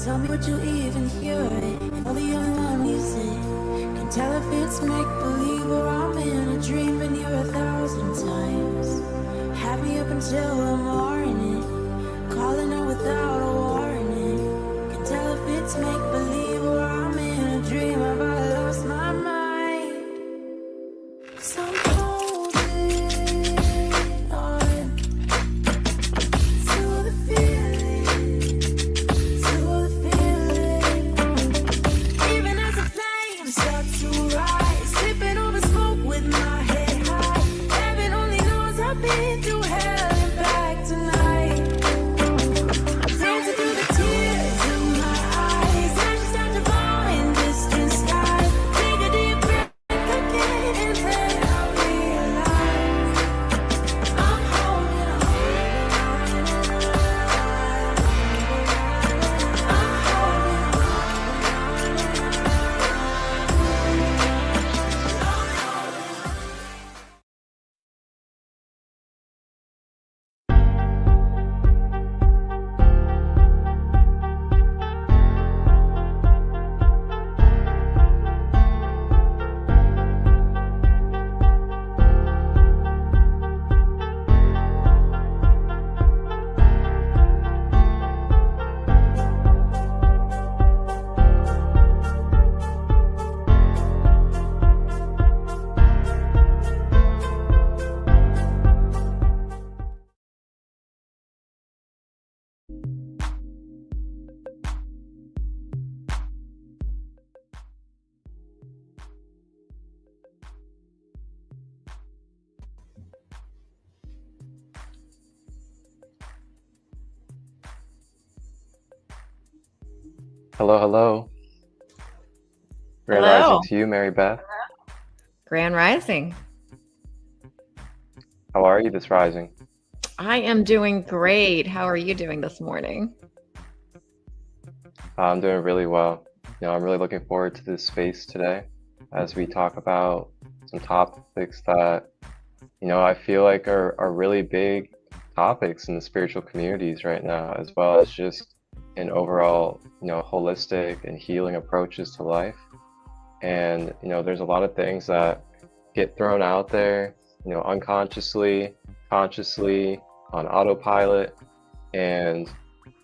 Tell me what you even hearing. You're the only one losing. Can tell if it's make-believe or I'm in a dream. Been here 1,000 times. Happy up until the morning. Calling out without a warning. Can tell if it's make-believe or I'm in a dream. Have I lost my mind? So I'm holding on to the feeling, to the feeling. Even as the flames start to rise, sipping on the smoke with my head high. Heaven only knows I've been through hell and back tonight. Dancing through the tears in my eyes, I just start to fall in distant skies. Take a deep breath again and then I'll realize I'm holding on. I'm Hello, hello. Grand Hello. rising to you, Mary Beth. Grand Rising. How are you this rising? I am doing great. How are you doing this morning? I'm doing really well. I'm really looking forward to this space today as we talk about some topics that, I feel like are really big topics in the spiritual communities right now, as well as just in overall, holistic and healing approaches to life. And, there's a lot of things that get thrown out there, unconsciously, consciously, on autopilot. And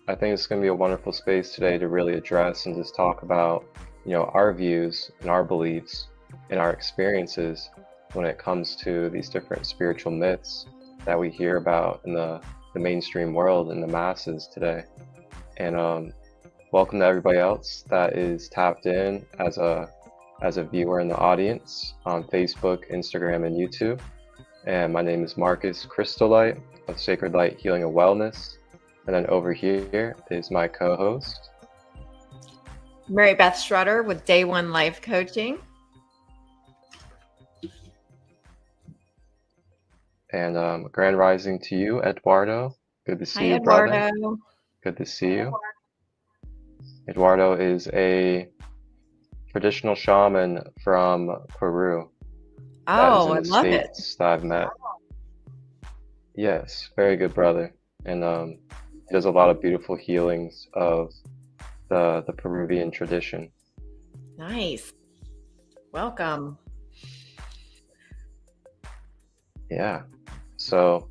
I think it's going to be a wonderful space today to really address and just talk about, our views and our beliefs and our experiences when it comes to these different spiritual myths that we hear about in the mainstream world and the masses today. And welcome to everybody else that is tapped in as a viewer in the audience on Facebook, Instagram, and YouTube. And my name is Marcus Christolight of Sacred Light Healing and Wellness. And then over here is my co-host, Mary Beth Strutter with Day One Life Coaching. And grand rising to you, Eduardo. Good to see Hi, you, Eduardo. brother. Good to see you. Eduardo is a traditional shaman from Peru. Oh, I that is in the love it. States that I've met. Yes, very good brother. And he does a lot of beautiful healings of the Peruvian tradition. Nice. Welcome. Yeah. So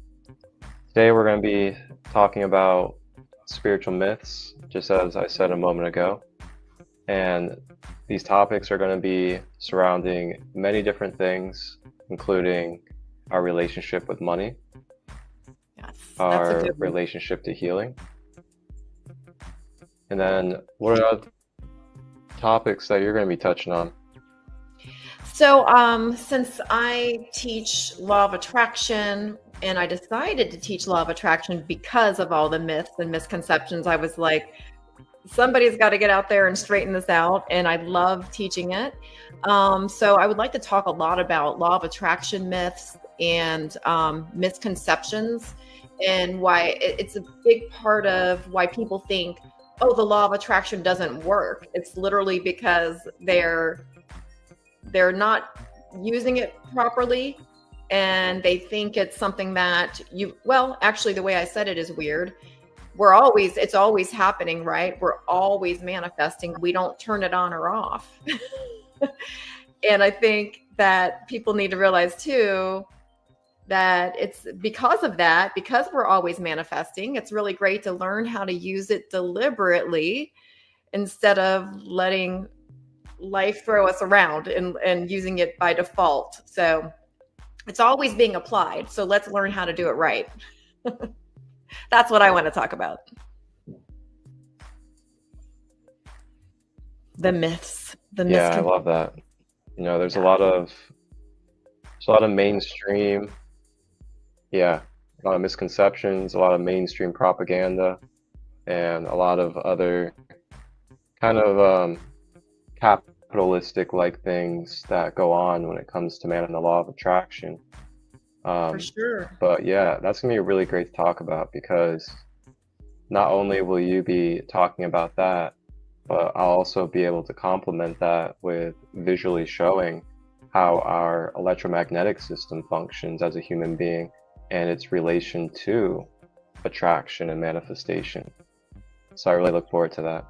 today we're going to be talking about spiritual myths, just as I said a moment ago. And these topics are going to be surrounding many different things, including our relationship with money, Yes, our relationship to healing. And then what are other topics that you're going to be touching on? So since I teach law of attraction, and I decided to teach law of attraction because of all the myths and misconceptions, I was like, somebody's got to get out there and straighten this out. And I love teaching it. So I would like to talk a lot about law of attraction myths and misconceptions, and why it's a big part of why people think, oh, the law of attraction doesn't work. It's literally because they're not using it properly, and they think it's something that actually the way I said it is weird. it's always happening, right? We're always manifesting. We don't turn it on or off. And I think that people need to realize too, that it's because of that, because we're always manifesting, it's really great to learn how to use it deliberately instead of letting life throw us around and using it by default. So it's always being applied. So let's learn how to do it right. That's what I want to talk about. The myths. Yeah, I love that. You know, there's a lot of mainstream, a lot of misconceptions, a lot of mainstream propaganda, and a lot of other kind of capitalistic like things that go on when it comes to man and the law of attraction. For sure. But yeah, that's gonna be really great to talk about, because not only will you be talking about that, but I'll also be able to complement that with visually showing how our electromagnetic system functions as a human being and its relation to attraction and manifestation. So I really look forward to that.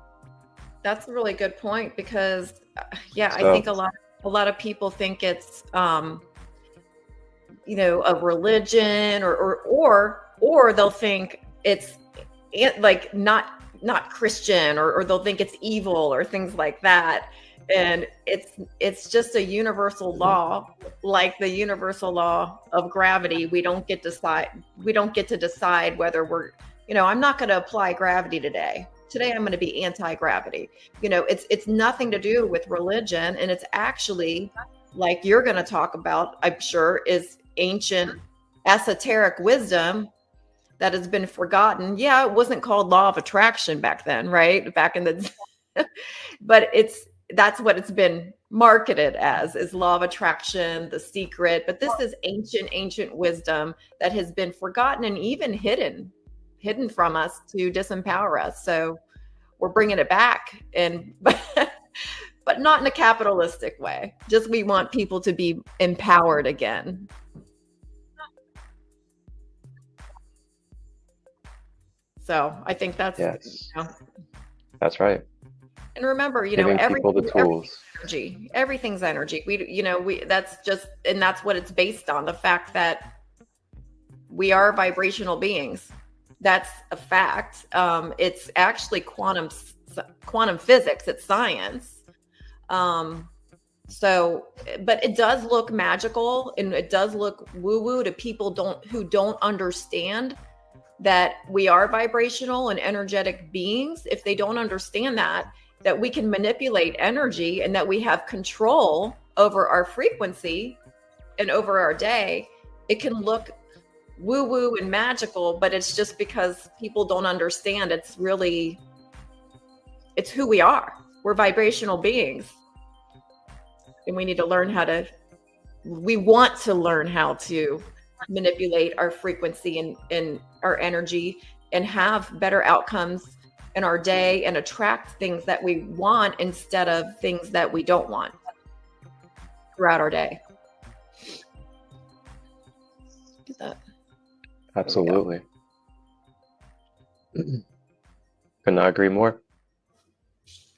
That's a really good point, because I think a lot of people think it's you know, a religion or they'll think it's like not Christian, or they'll think it's evil or things like that. And it's just a universal law, like the universal law of gravity. We don't get to decide whether we're, you know, I'm not going to apply gravity today. Today I'm going to be anti-gravity. You know, it's nothing to do with religion, and it's actually, like you're going to talk about, I'm sure, is ancient esoteric wisdom that has been forgotten. Yeah, it wasn't called law of attraction back then, right? Back in the but that's what it's been marketed as, is law of attraction, the secret. But this is ancient wisdom that has been forgotten and even hidden from us to disempower us. So we're bringing it back, and but not in a capitalistic way. Just, we want people to be empowered again. So I think that's, yes. You know, that's right. And remember, you Giving know, people the tools. Everything's energy. That's what it's based on. The fact that we are vibrational beings. That's a fact. It's actually quantum physics. It's science. So, but it does look magical, and it does look woo-woo to people who don't understand that we are vibrational and energetic beings. If they don't understand that we can manipulate energy and that we have control over our frequency and over our day, it can look woo-woo and magical, but it's just because people don't understand. It's who we are. We're vibrational beings. And we need to learn we want to learn how to manipulate our frequency and our energy, and have better outcomes in our day, and attract things that we want instead of things that we don't want throughout our day. Look at that. Absolutely. Could not agree more.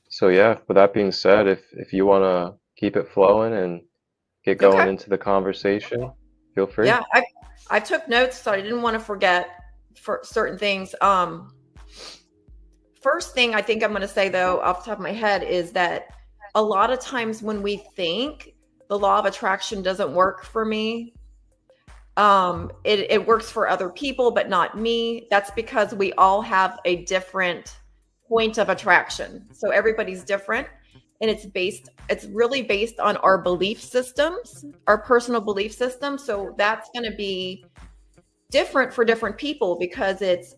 So yeah, with that being said, if you want to keep it flowing and get going into the conversation, feel free. Yeah, I took notes, so I didn't want to forget for certain things. First thing I think I'm going to say, though, off the top of my head, is that a lot of times when we think the law of attraction doesn't work for me, it works for other people, but not me. That's because we all have a different point of attraction. So everybody's different. And it's really based on our belief systems, our personal belief system. So that's going to be different for different people, because it's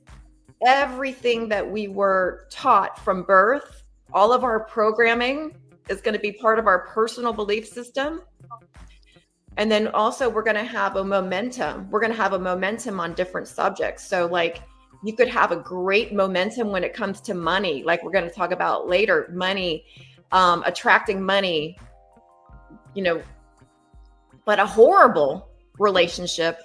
everything that we were taught from birth. All of our programming is going to be part of our personal belief system. And then also we're going to have a momentum. We're going to have a momentum on different subjects. So like, you could have a great momentum when it comes to money, like we're going to talk about later, money, attracting money, you know, but a horrible relationship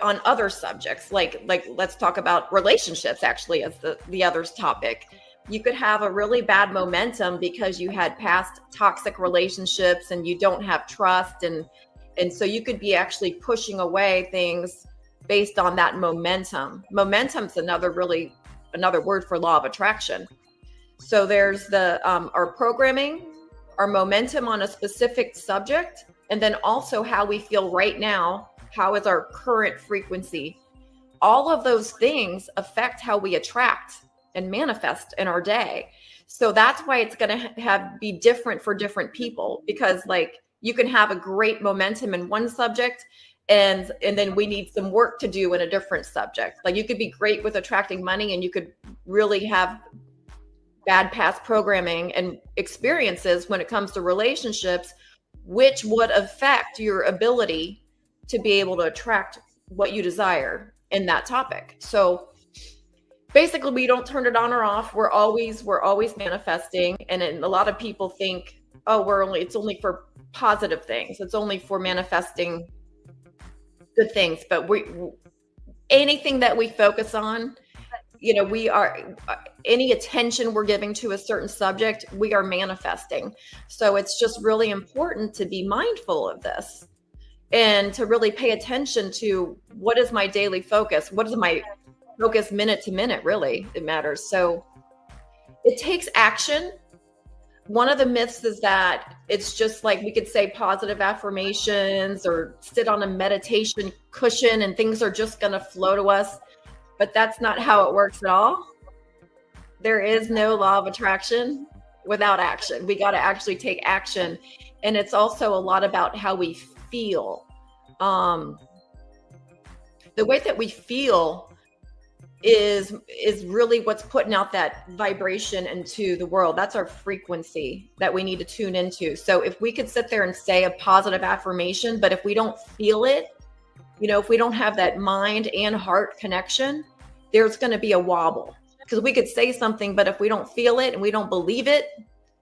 on other subjects, like let's talk about relationships actually as the other topic. You could have a really bad momentum because you had past toxic relationships and you don't have trust, and so you could be actually pushing away things based on that momentum. Momentum's another word for law of attraction. So there's our programming, our momentum on a specific subject, and then also how we feel right now. How is our current frequency? All of those things affect how we attract and manifest in our day. So that's why it's going to be different for different people, because like you can have a great momentum in one subject and then we need some work to do in a different subject. Like you could be great with attracting money and you could really have bad past programming and experiences when it comes to relationships, which would affect your ability to be able to attract what you desire in that topic. So basically we don't turn it on or off. We're always manifesting. And then a lot of people think, oh, it's only for positive things. It's only for manifesting good things. But anything that we focus on, any attention we're giving to a certain subject, we are manifesting. So it's just really important to be mindful of this and to really pay attention to what is my daily focus? What is my focus minute to minute? Really, it matters. So it takes action. One of the myths is that it's just like we could say positive affirmations or sit on a meditation cushion and things are just going to flow to us. But that's not how it works at all. There is no law of attraction without action. We got to actually take action. And it's also a lot about how we feel. The way that we feel is really what's putting out that vibration into the world. That's our frequency that we need to tune into. So if we could sit there and say a positive affirmation, but if we don't feel it, if we don't have that mind and heart connection, there's going to be a wobble, because we could say something, but if we don't feel it and we don't believe it,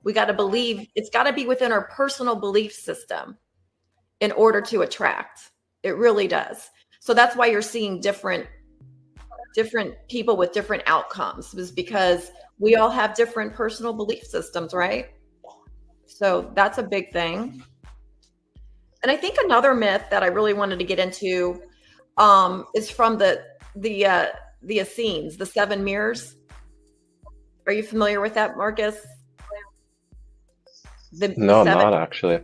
we got to believe it's got to be within our personal belief system in order to attract. It really does. So that's why you're seeing different people with different outcomes, is because we all have different personal belief systems, right? So that's a big thing. And I think another myth that I really wanted to get into is from the Essenes, the 7 mirrors. Are you familiar with that, Marcus? No, I'm not actually.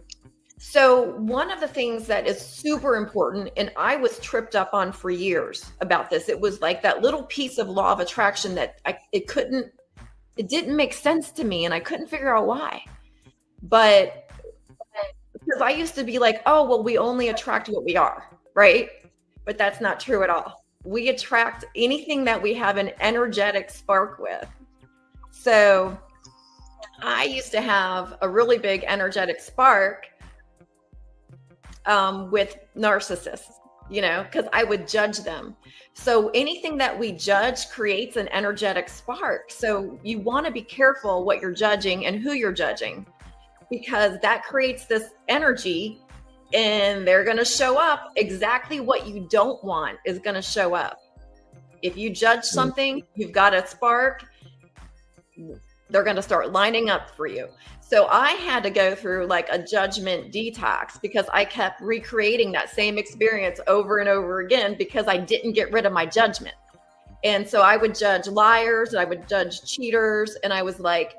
So one of the things that is super important, and I was tripped up on for years about this, it was like that little piece of law of attraction that it didn't make sense to me, and I couldn't figure out why. But because I used to be like, oh, well, we only attract what we are, right? But that's not true at all. We attract anything that we have an energetic spark with. So I used to have a really big energetic spark with narcissists, because I would judge them. So anything that we judge creates an energetic spark. So you want to be careful what you're judging and who you're judging, because that creates this energy, and they're going to show up. Exactly what you don't want is going to show up. If you judge something, you've got a spark, they're going to start lining up for you. So I had to go through like a judgment detox, because I kept recreating that same experience over and over again because I didn't get rid of my judgment. And so I would judge liars and I would judge cheaters. And I was like,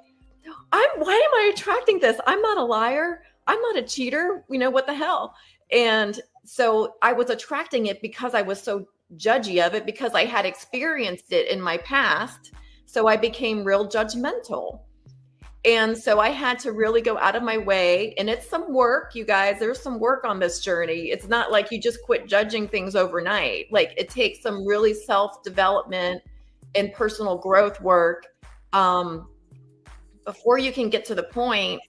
why am I attracting this? I'm not a liar. I'm not a cheater. What the hell? And so I was attracting it because I was so judgy of it, because I had experienced it in my past. So I became real judgmental. And so I had to really go out of my way. And it's some work, you guys. There's some work on this journey. It's not like you just quit judging things overnight. Like it takes some really self-development and personal growth work before you can get to the point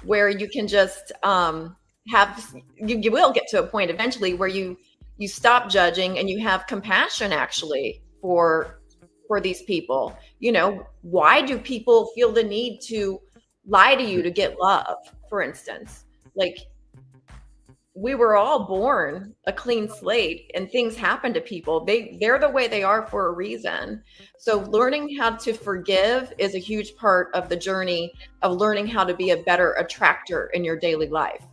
where you can just you will get to a point eventually where you stop judging and you have compassion actually for these people. Why do people feel the need to lie to you to get love, for instance? Like we were all born a clean slate, and things happen to people. They're the way they are for a reason. So learning how to forgive is a huge part of the journey of learning how to be a better attractor in your daily life.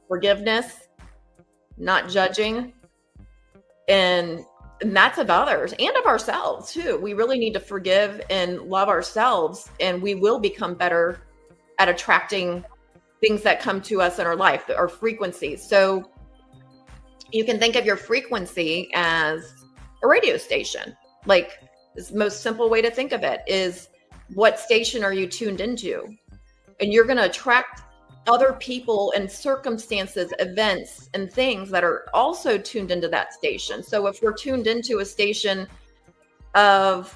Forgiveness, not judging, and that's of others and of ourselves too. We really need to forgive and love ourselves, and we will become better at attracting things that come to us in our life, our frequencies. So you can think of your frequency as a radio station. Like, the most simple way to think of it is, what station are you tuned into? And you're going to attract other people and circumstances, events, and things that are also tuned into that station. So if we're tuned into a station of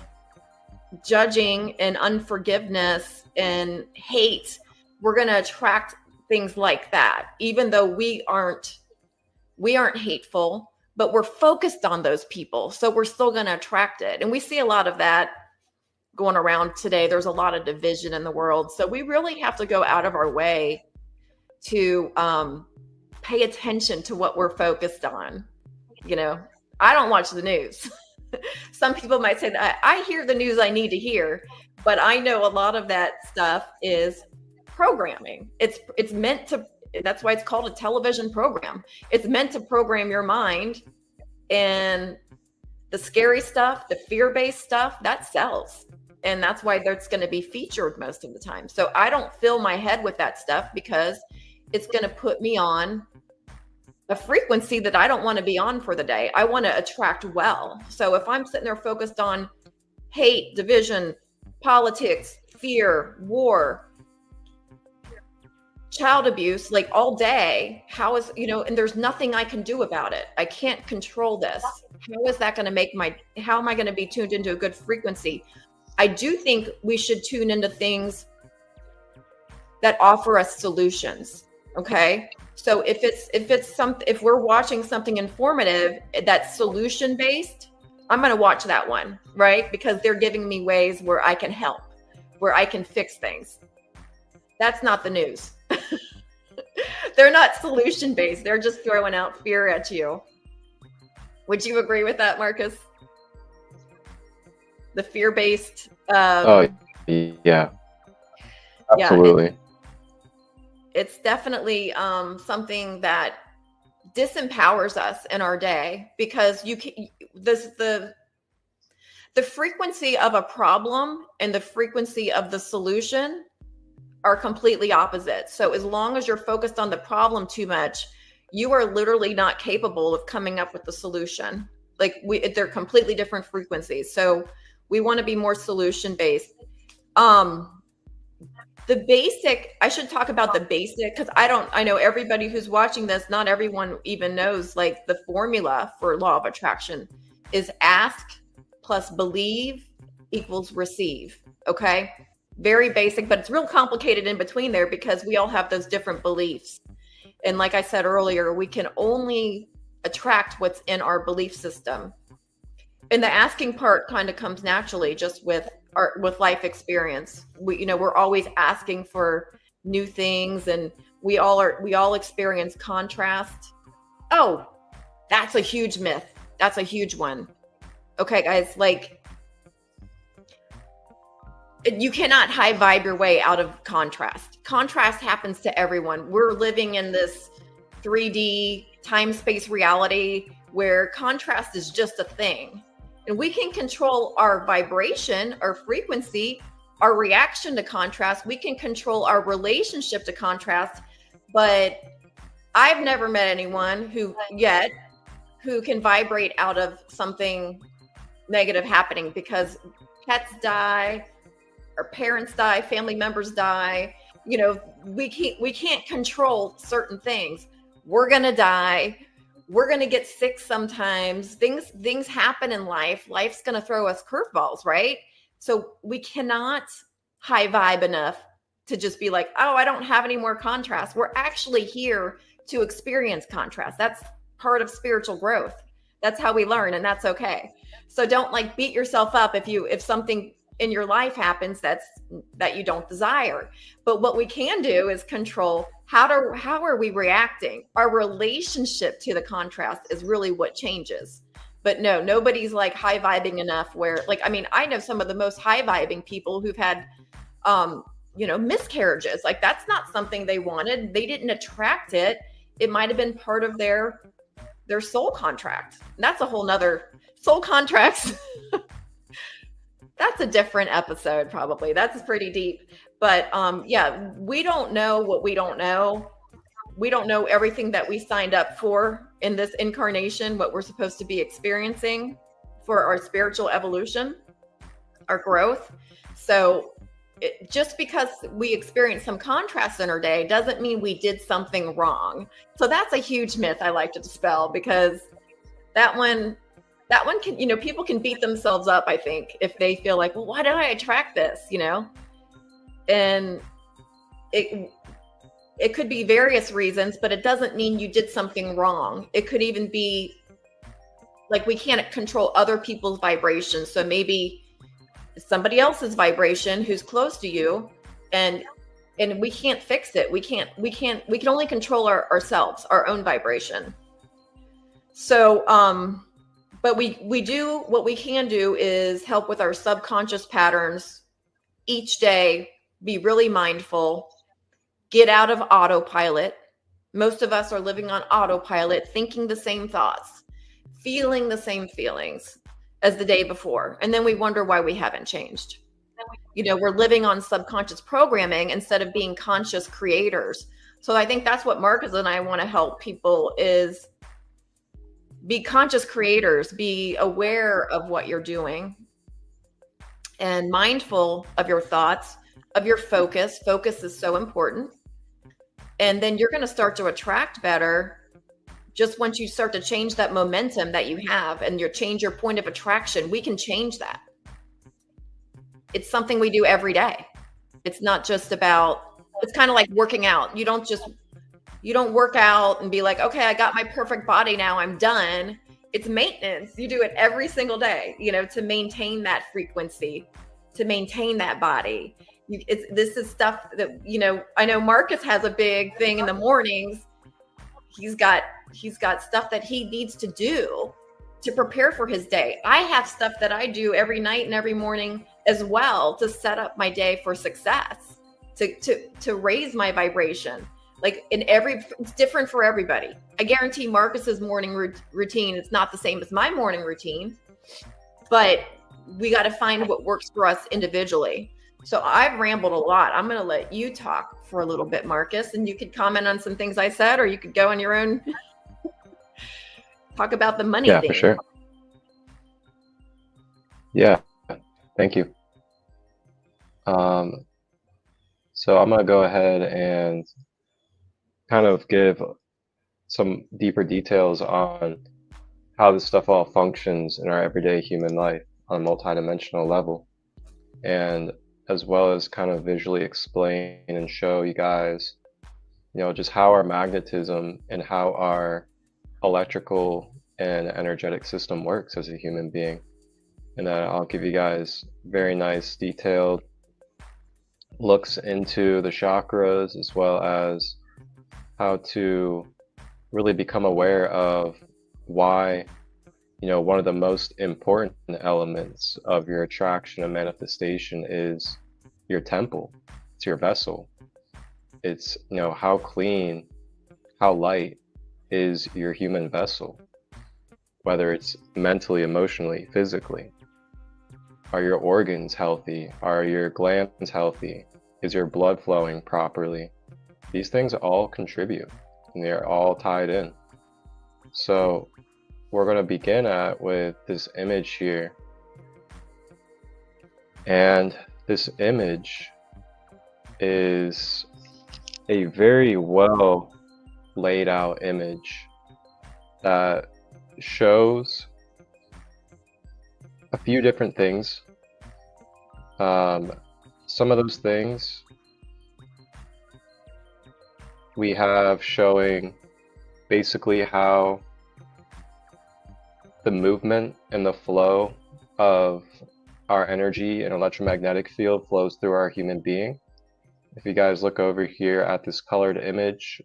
judging and unforgiveness and hate, we're going to attract things like that, even though we aren't hateful, but we're focused on those people. So we're still going to attract it. And we see a lot of that going around today. There's a lot of division in the world. So we really have to go out of our way to pay attention to what we're focused on. You know, I don't watch the news. Some people might say that I hear the news I need to hear, but I know a lot of that stuff is programming. It's meant to, that's why it's called a television program. It's meant to program your mind, and the scary stuff, the fear-based stuff, that sells. And that's why that's going to be featured most of the time. So I don't fill my head with that stuff, because it's going to put me on a frequency that I don't want to be on for the day. I want to attract well. So if I'm sitting there focused on hate, division, politics, fear, war, child abuse, like all day, how is, you know, and there's nothing I can do about it. I can't control this. How is that going to make how am I going to be tuned into a good frequency? I do think we should tune into things that offer us solutions. Okay. So if we're watching something informative that's solution based, I'm going to watch that one, right? Because they're giving me ways where I can help, where I can fix things. That's not the news. They're not solution based. They're just throwing out fear at you. Would you agree with that, Marcus? The fear based. Oh, yeah. Absolutely. Yeah, it's definitely something that disempowers us in our day, because the frequency of a problem and the frequency of the solution are completely opposite. So as long as you're focused on the problem too much, you are literally not capable of coming up with the solution. Like, they're completely different frequencies. So we want to be more solution based. The basic, I should talk about the basic, because I know everybody who's watching this, not everyone even knows, like, the formula for law of attraction is ask plus believe equals receive. Okay. Very basic, but it's real complicated in between there, because we all have those different beliefs. And like I said earlier, we can only attract what's in our belief system. And the asking part kind of comes naturally just with life experience. We're always asking for new things, and we all experience contrast. Oh, that's a huge myth. That's a huge one. Okay, guys, like, you cannot high vibe your way out of contrast. Contrast happens to everyone. We're living in this 3D time-space reality where contrast is just a thing. And we can control our vibration, our frequency, our reaction to contrast. We can control our relationship to contrast. But I've never met anyone who can vibrate out of something negative happening, because pets die, our parents die, family members die. We can't control certain things. We're going to die. We're going to get sick sometimes. Things happen in life. Life's going to throw us curveballs, right? So we cannot high vibe enough to just be like, oh, I don't have any more contrast. We're actually here to experience contrast. That's part of spiritual growth. That's how we learn, and that's okay. So don't beat yourself up if something in your life happens that you don't desire. But what we can do is control how are we reacting. Our relationship to the contrast is really what changes. But no, nobody's like high vibing enough where, like, I mean, I know some of the most high vibing people who've had miscarriages. Like, that's not something they wanted. They didn't attract it. It might have been part of their soul contract. And that's a whole nother soul contracts. That's a different episode, probably. That's pretty deep. But yeah, we don't know what we don't know. We don't know everything that we signed up for in this incarnation, what we're supposed to be experiencing for our spiritual evolution, our growth. So just because we experience some contrast in our day doesn't mean we did something wrong. So that's a huge myth I like to dispel, because that one can, people can beat themselves up, I think, if they feel like, well, why did I attract this, And it could be various reasons, but it doesn't mean you did something wrong. It could even be like, we can't control other people's vibrations. So maybe somebody else's vibration who's close to you, and we can't fix it. We can only control ourselves, our own vibration. So, but what we can do is help with our subconscious patterns each day, be really mindful, get out of autopilot. Most of us are living on autopilot, thinking the same thoughts, feeling the same feelings as the day before. And then we wonder why we haven't changed. We're living on subconscious programming instead of being conscious creators. So I think that's what Marcus and I want to help people is be conscious creators, be aware of what you're doing and mindful of your thoughts, of your focus. Focus is so important. And then you're going to start to attract better just once you start to change that momentum that you have and you change your point of attraction. We can change that. It's something we do every day. It's not just about, it's kind of like working out. You don't work out and be like, okay, I got my perfect body now, I'm done. It's maintenance. You do it every single day, to maintain that frequency, to maintain that body. This is stuff that, I know Marcus has a big thing in the mornings. He's got stuff that he needs to do to prepare for his day. I have stuff that I do every night and every morning as well to set up my day for success, to raise my vibration. Like it's different for everybody. I guarantee Marcus's morning routine is not the same as my morning routine, but we got to find what works for us individually. So I've rambled a lot. I'm going to let you talk for a little bit, Marcus, and you could comment on some things I said, or you could go on your own, talk about the money thing. Yeah, for sure. Yeah, thank you. So I'm going to go ahead and kind of give some deeper details on how this stuff all functions in our everyday human life on a multidimensional level, and as well as kind of visually explain and show you guys, just how our magnetism and how our electrical and energetic system works as a human being. And then I'll give you guys very nice detailed looks into the chakras, as well as how to really become aware of why, one of the most important elements of your attraction and manifestation is your temple. It's your vessel. It's, how clean, how light is your human vessel, whether it's mentally, emotionally, physically. Are your organs healthy? Are your glands healthy? Is your blood flowing properly? These things all contribute, and they're all tied in. So we're going to begin with this image here. And this image is a very well laid out image that shows a few different things. Some of those things we have showing basically how the movement and the flow of our energy and electromagnetic field flows through our human being. If you guys look over here at this colored image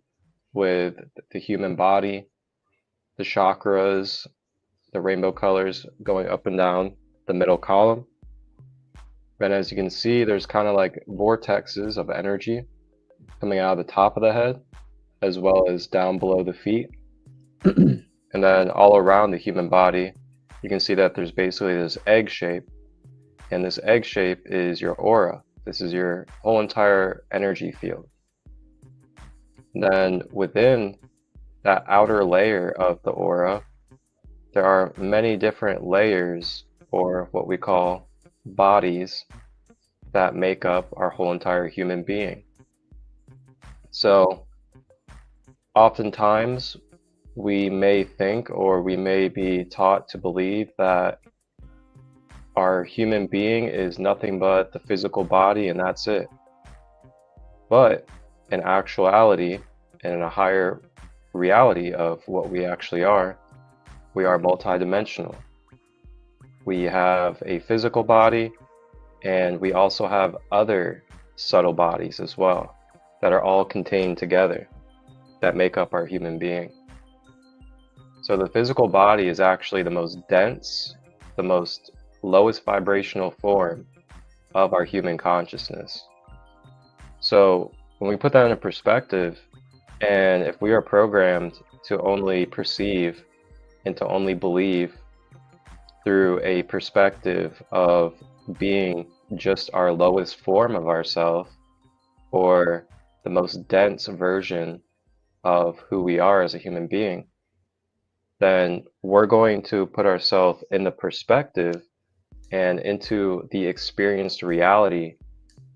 with the human body, the chakras, the rainbow colors going up and down the middle column. And as you can see, there's kind of like vortexes of energy coming out of the top of the head, as well as down below the feet. And then all around the human body, you can see that there's basically this egg shape. And this egg shape is your aura. This is your whole entire energy field. And then within that outer layer of the aura, there are many different layers, or what we call bodies, that make up our whole entire human being. So oftentimes we may think, or we may be taught to believe, that our human being is nothing but the physical body and that's it. But in actuality, and in a higher reality of what we actually are, we are multidimensional. We have a physical body, and we also have other subtle bodies as well that are all contained together that make up our human being. So the physical body is actually the most dense, the most lowest vibrational form of our human consciousness. So when we put that into perspective, and if we are programmed to only perceive and to only believe through a perspective of being just our lowest form of ourselves, or the most dense version of who we are as a human being, then we're going to put ourselves in the perspective and into the experienced reality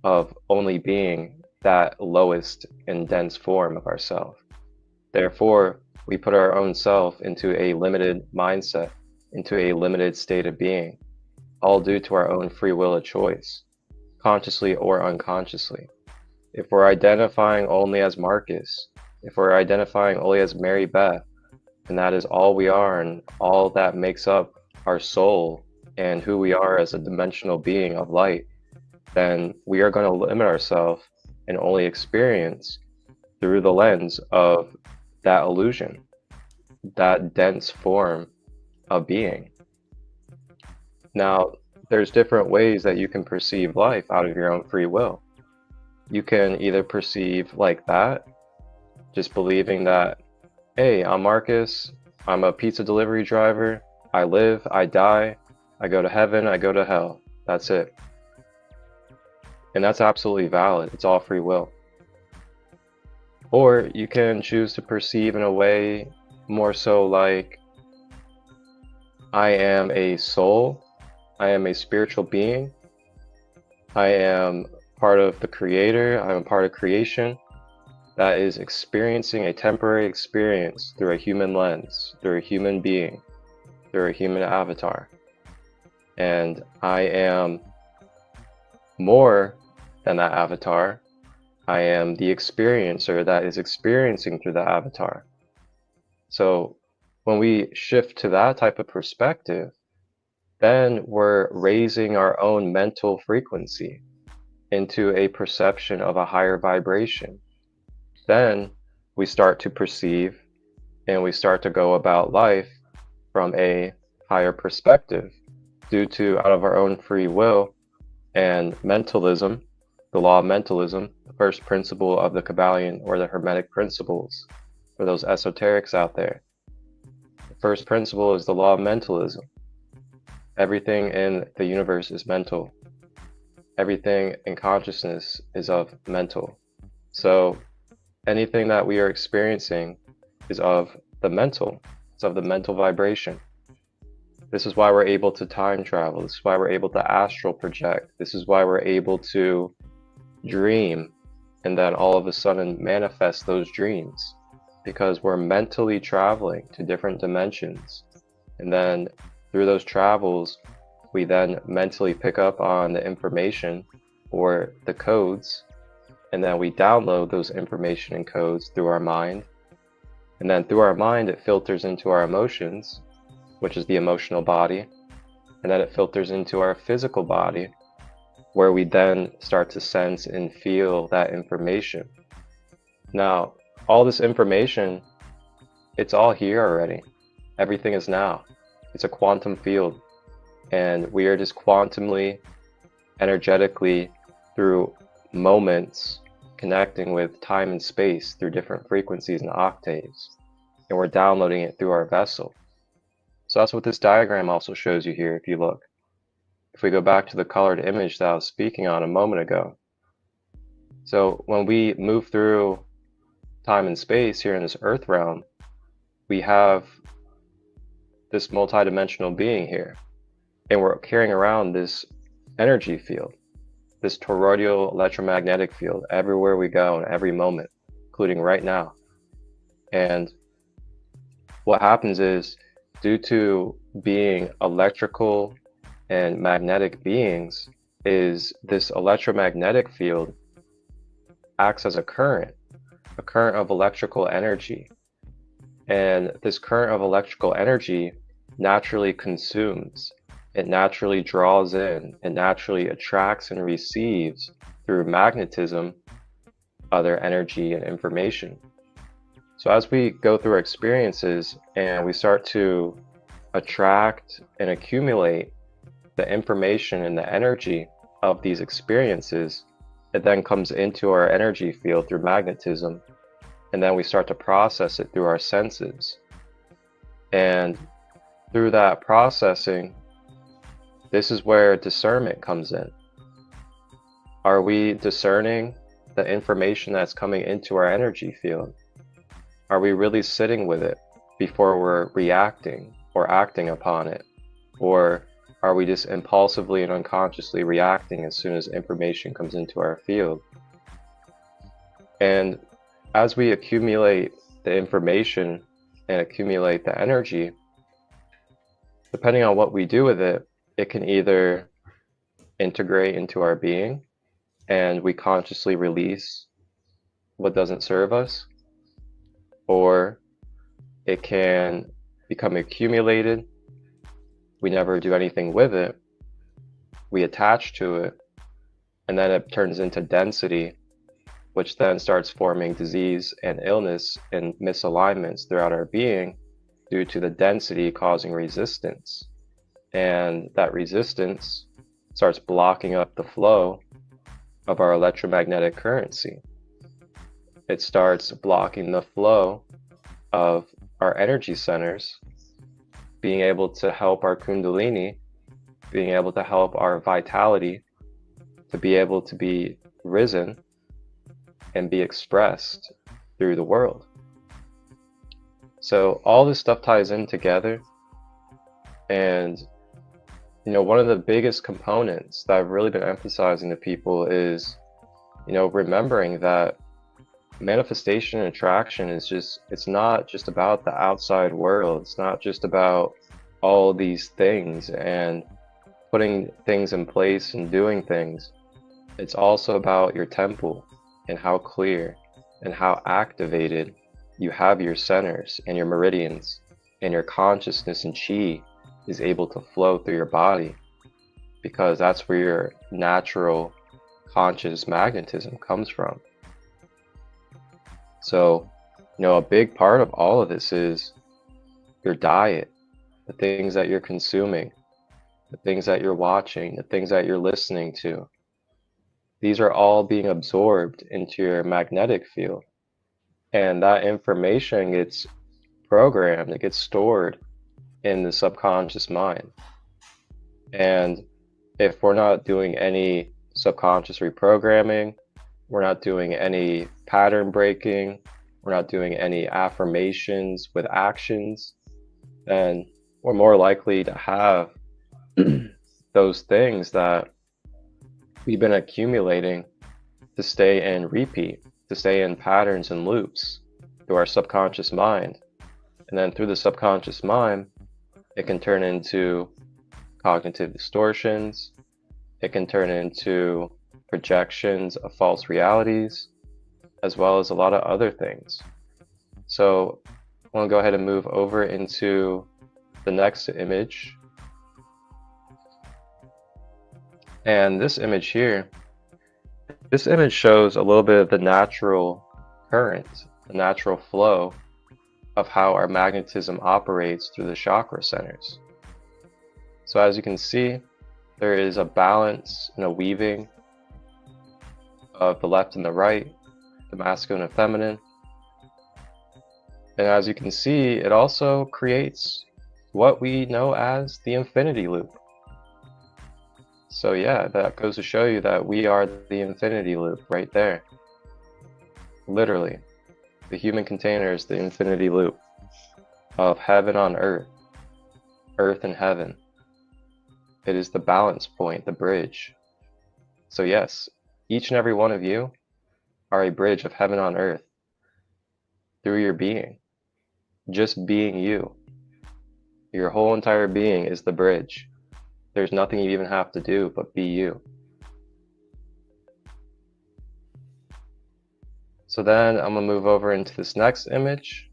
of only being that lowest and dense form of ourselves. Therefore, we put our own self into a limited mindset, into a limited state of being, all due to our own free will of choice, consciously or unconsciously. If we're identifying only as Marcus, if we're identifying only as Mary Beth, and that is all we are and all that makes up our soul and who we are as a dimensional being of light, then we are going to limit ourselves and only experience through the lens of that illusion, that dense form of being. Now, there's different ways that you can perceive life out of your own free will. You can either perceive like that, just believing that, hey, I'm Marcus, I'm a pizza delivery driver, I live, I die, I go to heaven, I go to hell. That's it. And that's absolutely valid. It's all free will. Or you can choose to perceive in a way more so like, I am a soul, I am a spiritual being, I am part of the Creator, I am a part of creation that is experiencing a temporary experience through a human lens, through a human being, through a human avatar. And I am more than that avatar. I am the experiencer that is experiencing through the avatar. So when we shift to that type of perspective, then we're raising our own mental frequency into a perception of a higher vibration. Then we start to perceive and we start to go about life from a higher perspective due to, out of our own free will and mentalism, the law of mentalism, the first principle of the Kabbalion or the Hermetic principles for those esoterics out there. The first principle is the law of mentalism. Everything in the universe is mental. Everything in consciousness is of mental. So anything that we are experiencing is of the mental. It's of the mental vibration. This is why we're able to time travel. This is why we're able to astral project. This is why we're able to dream and then all of a sudden manifest those dreams, because we're mentally traveling to different dimensions. And then through those travels, we then mentally pick up on the information or the codes, and then we download those information and codes through our mind. And then through our mind, it filters into our emotions, which is the emotional body. and then it filters into our physical body, where we then start to sense and feel that information. Now, all this information, it's all here already. Everything is now. It's a quantum field, and we are just quantumly, energetically, through moments, connecting with time and space through different frequencies and octaves, and we're downloading it through our vessel. So that's what this diagram also shows you here, if you look. If we go back to the colored image that I was speaking on a moment ago. So when we move through time and space here in this earth realm, we have this multidimensional being here, and we're carrying around this energy field, this toroidal electromagnetic field everywhere we go in every moment, including right now. And what happens is, due to being electrical and magnetic beings, is this electromagnetic field acts as a current of electrical energy. And this current of electrical energy naturally consumes, it naturally draws in, it naturally attracts and receives through magnetism other energy and information. So as we go through our experiences and we start to attract and accumulate the information and the energy of these experiences, it then comes into our energy field through magnetism, and then we start to process it through our senses. And through that processing, this is where discernment comes in. Are we discerning the information that's coming into our energy field? Are we really sitting with it before we're reacting or acting upon it? Or are we just impulsively and unconsciously reacting as soon as information comes into our field? And as we accumulate the information and accumulate the energy, depending on what we do with it, it can either integrate into our being and we consciously release what doesn't serve us, or it can become accumulated. We never do anything with it. We attach to it, and then it turns into density, which then starts forming disease and illness and misalignments throughout our being due to the density causing resistance. And that resistance starts blocking up the flow of our electromagnetic currency. It starts blocking the flow of our energy centers, being able to help our kundalini, being able to help our vitality to be able to be risen and be expressed through the world. So all this stuff ties in together. And one of the biggest components that I've really been emphasizing to people is, remembering that manifestation and attraction is it's not just about the outside world. It's not just about all these things and putting things in place and doing things. It's also about your temple and how clear and how activated you have your centers and your meridians, and your consciousness and chi is able to flow through your body, because that's where your natural conscious magnetism comes from. So, a big part of all of this is your diet, the things that you're consuming, the things that you're watching, the things that you're listening to. These are all being absorbed into your magnetic field. And that information gets programmed, it gets stored in the subconscious mind. And if we're not doing any subconscious reprogramming, we're not doing any pattern breaking, we're not doing any affirmations with actions, then we're more likely to have those things that we've been accumulating to stay in repeat, to stay in patterns and loops through our subconscious mind. And then through the subconscious mind, it can turn into cognitive distortions. It can turn into projections of false realities, as well as a lot of other things. So I want to go ahead and move over into the next image. And this image here, this image shows a little bit of the natural current, the natural flow of how our magnetism operates through the chakra centers. So as you can see, there is a balance and a weaving of the left and the right, the masculine and feminine. And as you can see, it also creates what we know as the infinity loop. So yeah, that goes to show you that we are the infinity loop right there. Literally, the human container is the infinity loop of heaven on earth, earth and heaven. It is the balance point, the bridge. So yes, each and every one of you are a bridge of heaven on earth through your being. Just being you. Your whole entire being is the bridge. There's nothing you even have to do but be you. So then I'm gonna move over into this next image.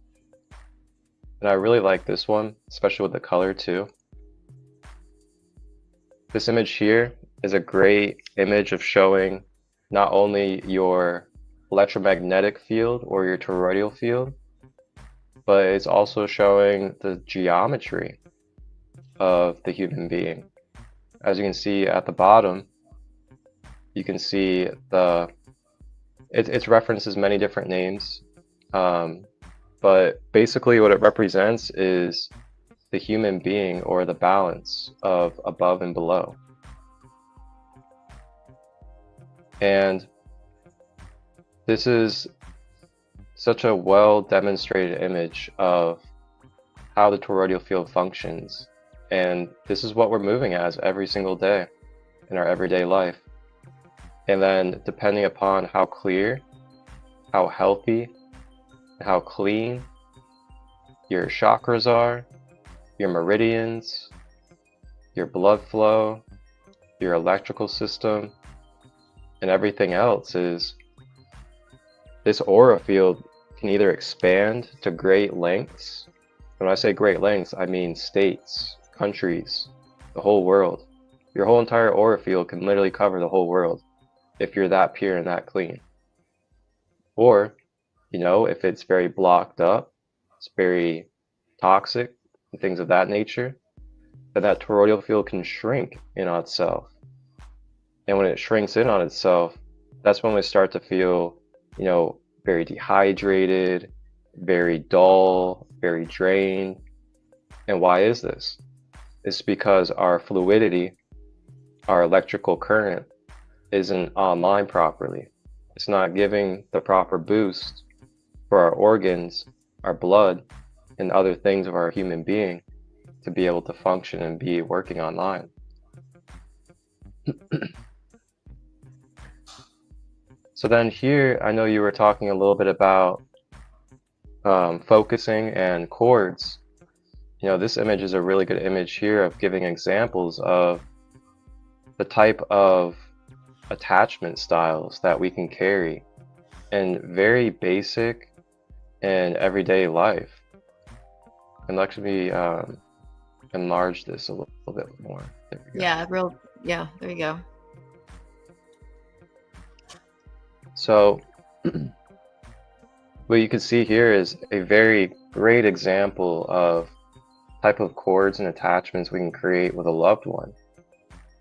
And I really like this one, especially with the color too. This image here is a great image of showing not only your electromagnetic field or your toroidal field, but it's also showing the geometry of the human being. As you can see at the bottom, you can see it references many different names, but basically what it represents is the human being, or the balance of above and below. And this is such a well demonstrated image of how the toroidal field functions. And this is what we're moving as every single day in our everyday life. And then depending upon how clear, how healthy, and how clean your chakras are, your meridians, your blood flow, your electrical system, and everything else is, this aura field can either expand to great lengths. When I say great lengths, I mean states, countries, the whole world. Your whole entire aura field can literally cover the whole world if you're that pure and that clean. Or, you know, if it's very blocked up, it's very toxic, and things of that nature, then that toroidal field can shrink in on itself. And when it shrinks in on itself, that's when we start to feel, you know, very dehydrated, very dull, very drained. And why is this? It's because our fluidity, our electrical current, isn't online properly. It's not giving the proper boost for our organs, our blood, and other things of our human being to be able to function and be working online. So then here, I know you were talking a little bit about focusing and chords. You know, this image is a really good image here of giving examples of the type of attachment styles that we can carry in very basic and everyday life. And let me enlarge this a little bit more. There we go. Yeah, there you go. So what you can see here is a very great example of type of chords and attachments we can create with a loved one.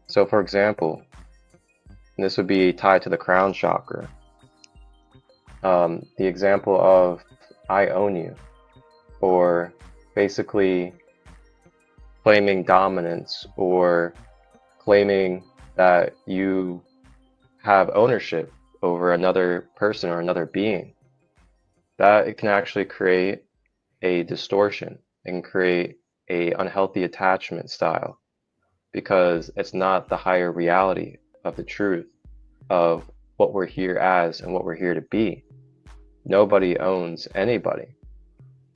So for example, this would be tied to the crown chakra. The example of I own you, or basically claiming dominance or claiming that you have ownership over another person or another being. That it can actually create a distortion. It can create an unhealthy attachment style because it's not the higher reality of the truth of what we're here as and what we're here to be. Nobody owns anybody.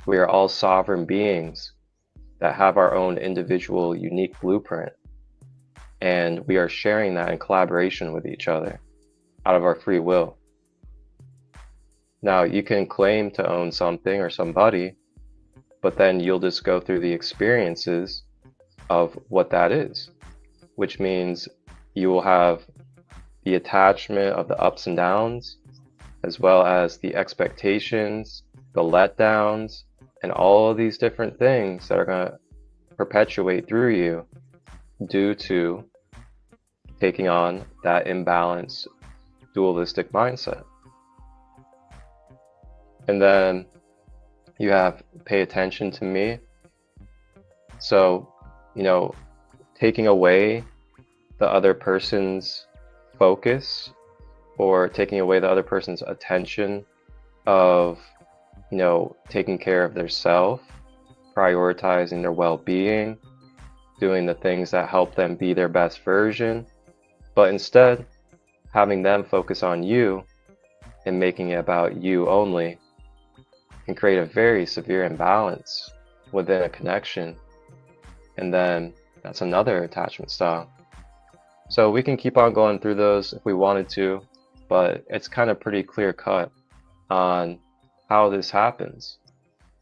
We are all sovereign beings that have our own individual unique blueprint, and we are sharing that in collaboration with each other out of our free will. Now, you can claim to own something or somebody, but then you'll just go through the experiences of what that is, which means you will have the attachment of the ups and downs, as well as the expectations, the letdowns, and all of these different things that are going to perpetuate through you due to taking on that imbalanced dualistic mindset. And then you have pay attention to me. So, taking away the other person's focus or taking away the other person's attention of, taking care of their self, prioritizing their well-being, doing the things that help them be their best version, but instead having them focus on you and making it about you only can create a very severe imbalance within a connection. And then that's another attachment style. So we can keep on going through those if we wanted to, but it's kind of pretty clear cut on how this happens.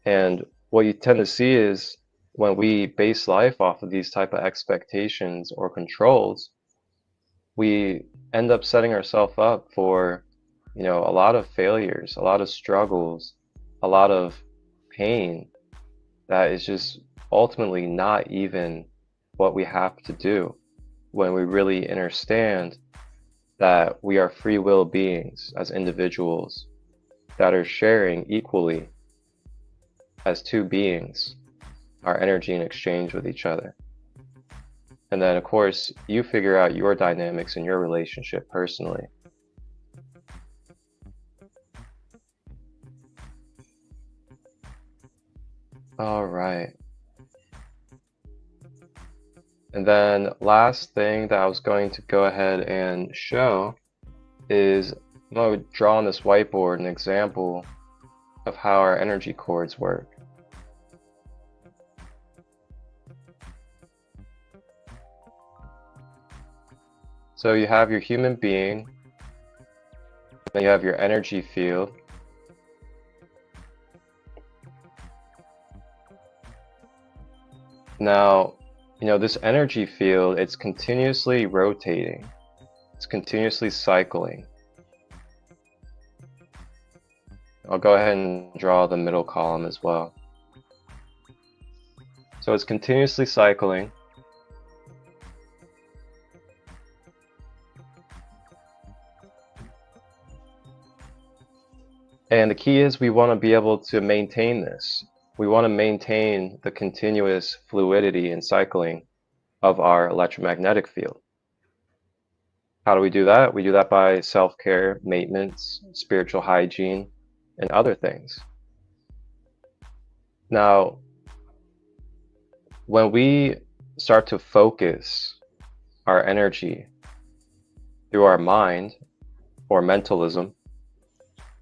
And what you tend to see is when we base life off of these type of expectations or controls, we end up setting ourselves up for, a lot of failures, a lot of struggles, a lot of pain that is just ultimately not even what we have to do when we really understand that we are free will beings as individuals that are sharing equally as two beings our energy in exchange with each other. And then of course you figure out your dynamics in your relationship personally. All right. And then last thing that I was going to go ahead and show is I'm going to draw on this whiteboard an example of how our energy cords work. So you have your human being, then you have your energy field, now this energy field, it's continuously rotating, it's continuously cycling. I'll go ahead and draw the middle column as well. So it's continuously cycling. And the key is we want to be able to maintain this. We want to maintain the continuous fluidity and cycling of our electromagnetic field. How do we do that? We do that by self-care, maintenance, spiritual hygiene, and other things. Now, when we start to focus our energy through our mind or mentalism,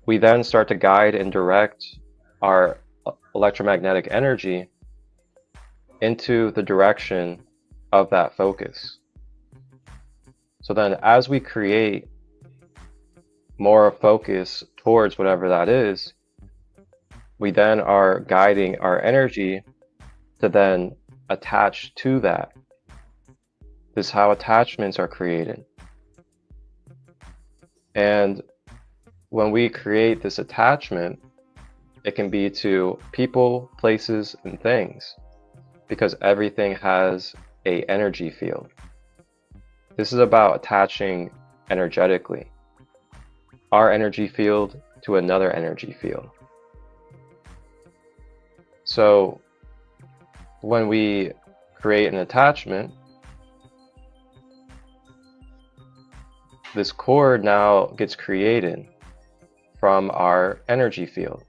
we then start to guide and direct our electromagnetic energy into the direction of that focus. So then as we create more focus towards whatever that is, we then are guiding our energy to then attach to that. This is how attachments are created. And when we create this attachment, it can be to people, places, and things, because everything has an energy field. This is about attaching energetically our energy field to another energy field. So when we create an attachment, this cord now gets created from our energy field.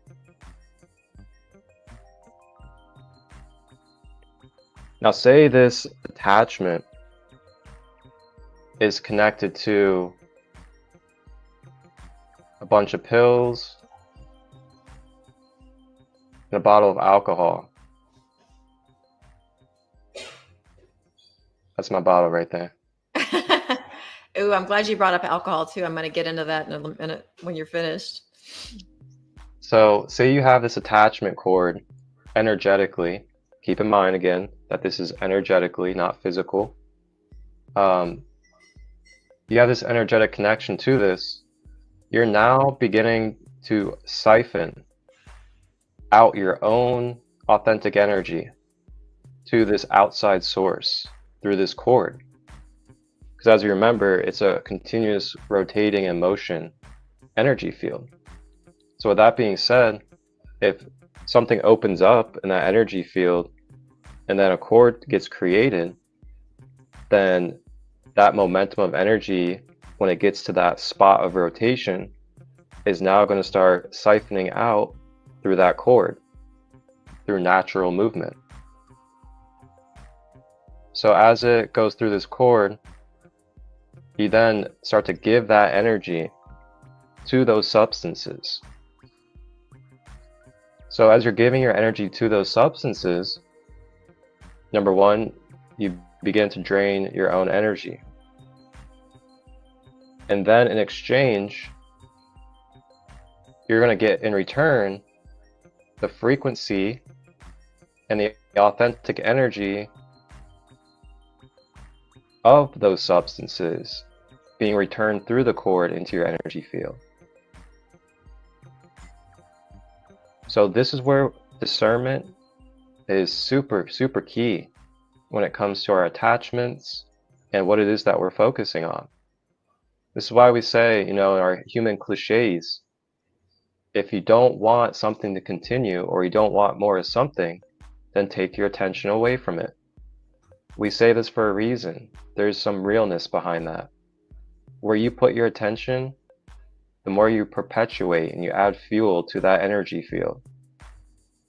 Now say this attachment is connected to a bunch of pills and a bottle of alcohol. That's my bottle right there. Ooh, I'm glad you brought up alcohol too. I'm going to get into that in a minute when you're finished. So say you have this attachment cord energetically. Keep in mind again that this is energetically, not physical. you have this energetic connection to this, you're now beginning to siphon out your own authentic energy to this outside source through this cord. Because as you remember, it's a continuous rotating in motion energy field. So with that being said, if something opens up in that energy field and then a cord gets created, then that momentum of energy, when it gets to that spot of rotation, is now going to start siphoning out through that cord, through natural movement. So as it goes through this cord, you then start to give that energy to those substances. So as you're giving your energy to those substances, number one, you begin to drain your own energy. And then in exchange, you're going to get in return the frequency and the authentic energy of those substances being returned through the cord into your energy field. So this is where discernment is super, super key when it comes to our attachments and what it is that we're focusing on. This is why we say, in our human clichés, if you don't want something to continue or you don't want more of something, then take your attention away from it. We say this for a reason. There's some realness behind that. Where you put your attention, the more you perpetuate and you add fuel to that energy field.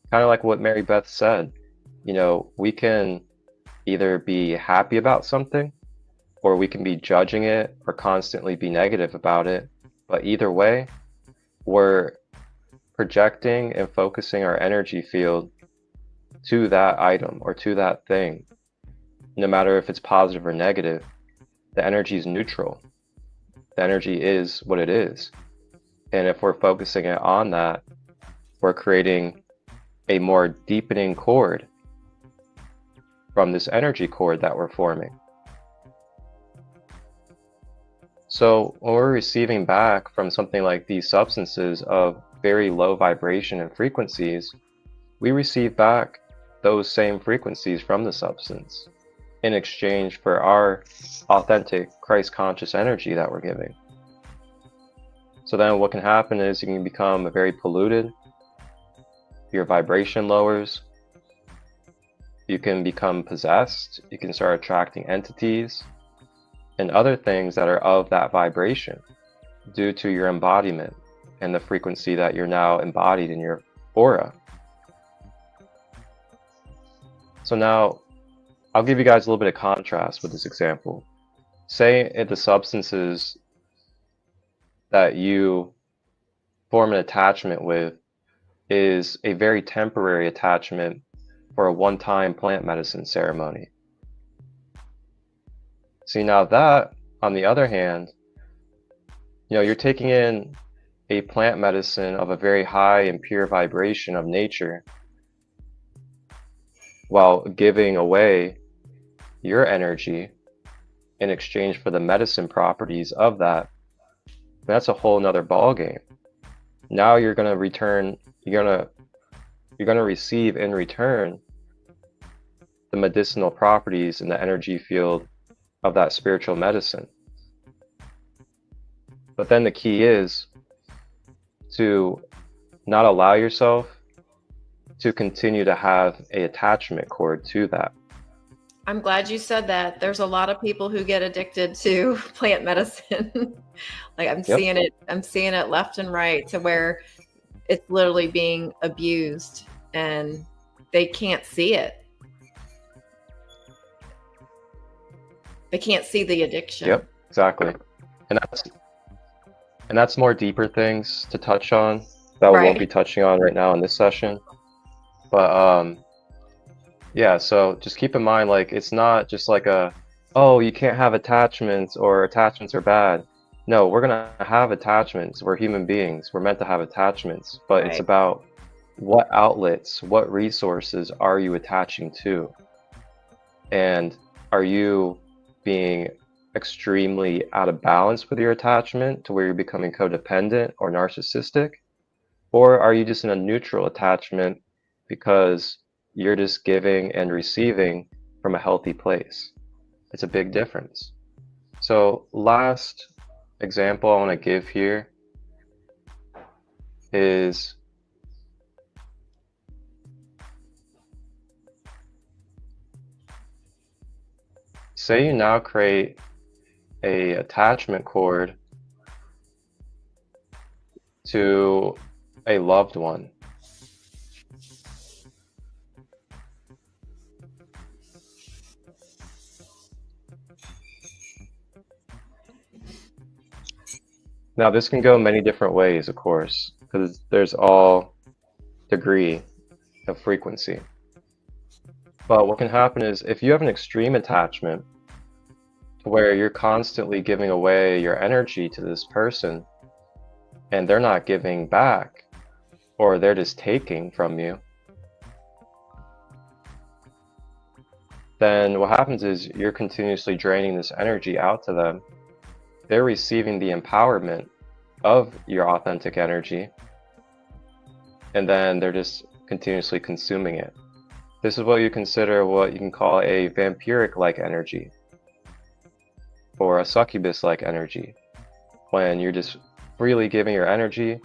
Kind of like what Mary Beth said, we can either be happy about something or we can be judging it or constantly be negative about it. But either way, we're projecting and focusing our energy field to that item or to that thing. No matter if it's positive or negative, the energy is neutral. The energy is what it is. And if we're focusing it on that, we're creating a more deepening cord from this energy cord that we're forming. So when we're receiving back from something like these substances of very low vibration and frequencies, we receive back those same frequencies from the substance in exchange for our authentic Christ conscious energy that we're giving. So then what can happen is you can become very polluted, your vibration lowers, you can become possessed, you can start attracting entities and other things that are of that vibration due to your embodiment and the frequency that you're now embodied in your aura. So now I'll give you guys a little bit of contrast with this example. Say if the substances that you form an attachment with is a very temporary attachment for a one-time plant medicine ceremony. See, now that, on the other hand, you're taking in a plant medicine of a very high and pure vibration of nature while giving away your energy in exchange for the medicine properties of that. That's a whole nother ball game. Now you're going to receive in return the medicinal properties in the energy field of that spiritual medicine. But then the key is to not allow yourself to continue to have an attachment cord to that. I'm glad you said that. There's a lot of people who get addicted to plant medicine. Like I'm seeing it left and right to where it's literally being abused and they can't see it. They can't see the addiction. Yep, exactly. And that's more deeper things to touch on that we won't be touching on right now in this session. But yeah, so just keep in mind, like, it's not just like you can't have attachments or attachments are bad. No, we're going to have attachments. We're human beings. We're meant to have attachments, but it's about what outlets, what resources are you attaching to? And are you being extremely out of balance with your attachment to where you're becoming codependent or narcissistic? Or are you just in a neutral attachment because you're just giving and receiving from a healthy place? It's a big difference. So last example I want to give here is say you now create a attachment cord to a loved one. Now this can go many different ways, of course, because there's all degree of frequency. But what can happen is if you have an extreme attachment where you're constantly giving away your energy to this person and they're not giving back, or they're just taking from you, then what happens is you're continuously draining this energy out to them. They're receiving the empowerment of your authentic energy, and then they're just continuously consuming it. This is what you consider what you can call a vampiric-like energy, or a succubus-like energy. When you're just freely giving your energy,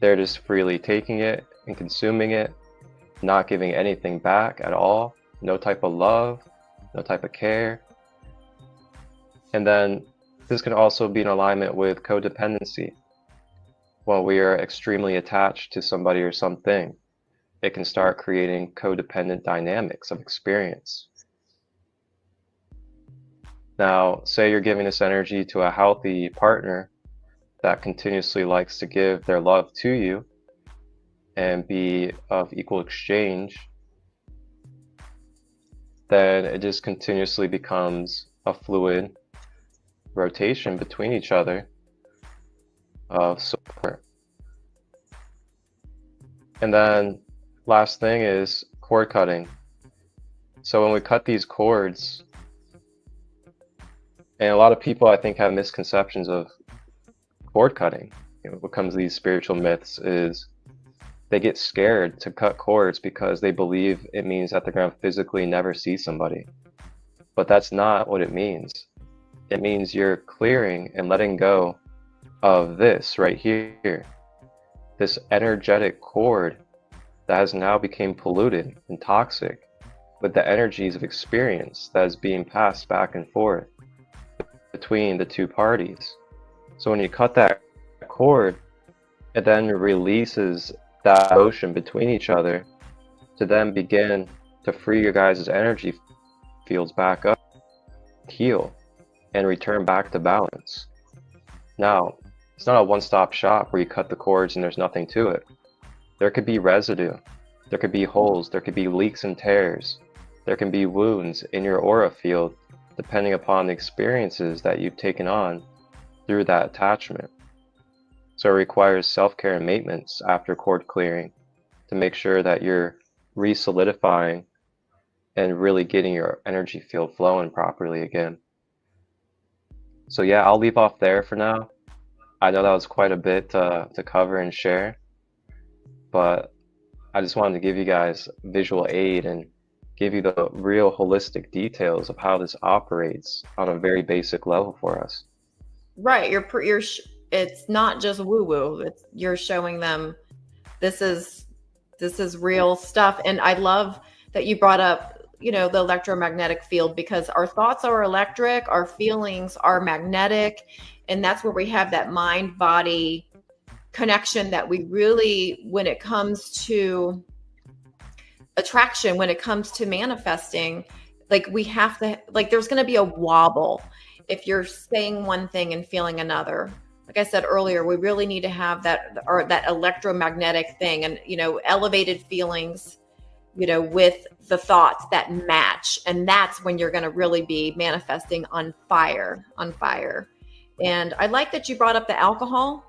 they're just freely taking it and consuming it, not giving anything back at all, no type of love, no type of care. And then this can also be in alignment with codependency. When we are extremely attached to somebody or something, it can start creating codependent dynamics of experience. Now, say you're giving this energy to a healthy partner that continuously likes to give their love to you and be of equal exchange, then it just continuously becomes a fluid rotation between each other of support. And then last thing is cord cutting. So when we cut these cords, and a lot of people I think have misconceptions of cord cutting. What comes to these spiritual myths is they get scared to cut cords because they believe it means that they're going to physically never see somebody. But that's not what it means. It means you're clearing and letting go of this right here, this energetic cord that has now become polluted and toxic with the energies of experience that is being passed back and forth between the two parties. So when you cut that cord, it then releases that motion between each other to then begin to free your guys' energy fields back up, heal, and return back to balance. Now, it's not a one-stop shop where you cut the cords and there's nothing to it. There could be residue, there could be holes, there could be leaks and tears, there can be wounds in your aura field depending upon the experiences that you've taken on through that attachment. So it requires self-care and maintenance after cord clearing to make sure that you're re-solidifying and really getting your energy field flowing properly again. So yeah, I'll leave off there for now. I know that was quite a bit to cover and share, but I just wanted to give you guys visual aid and give you the real holistic details of how this operates on a very basic level for us. Right. It's not just woo woo. You're showing them this is real stuff. And I love that you brought up, the electromagnetic field, because our thoughts are electric, our feelings are magnetic. And that's where we have that mind body connection that we really, when it comes to attraction, when it comes to manifesting, like we have to, like there's going to be a wobble if you're saying one thing and feeling another. Like I said earlier, we really need to have that electromagnetic thing and, elevated feelings, with the thoughts that match. And that's when you're going to really be manifesting on fire. And I like that you brought up the alcohol,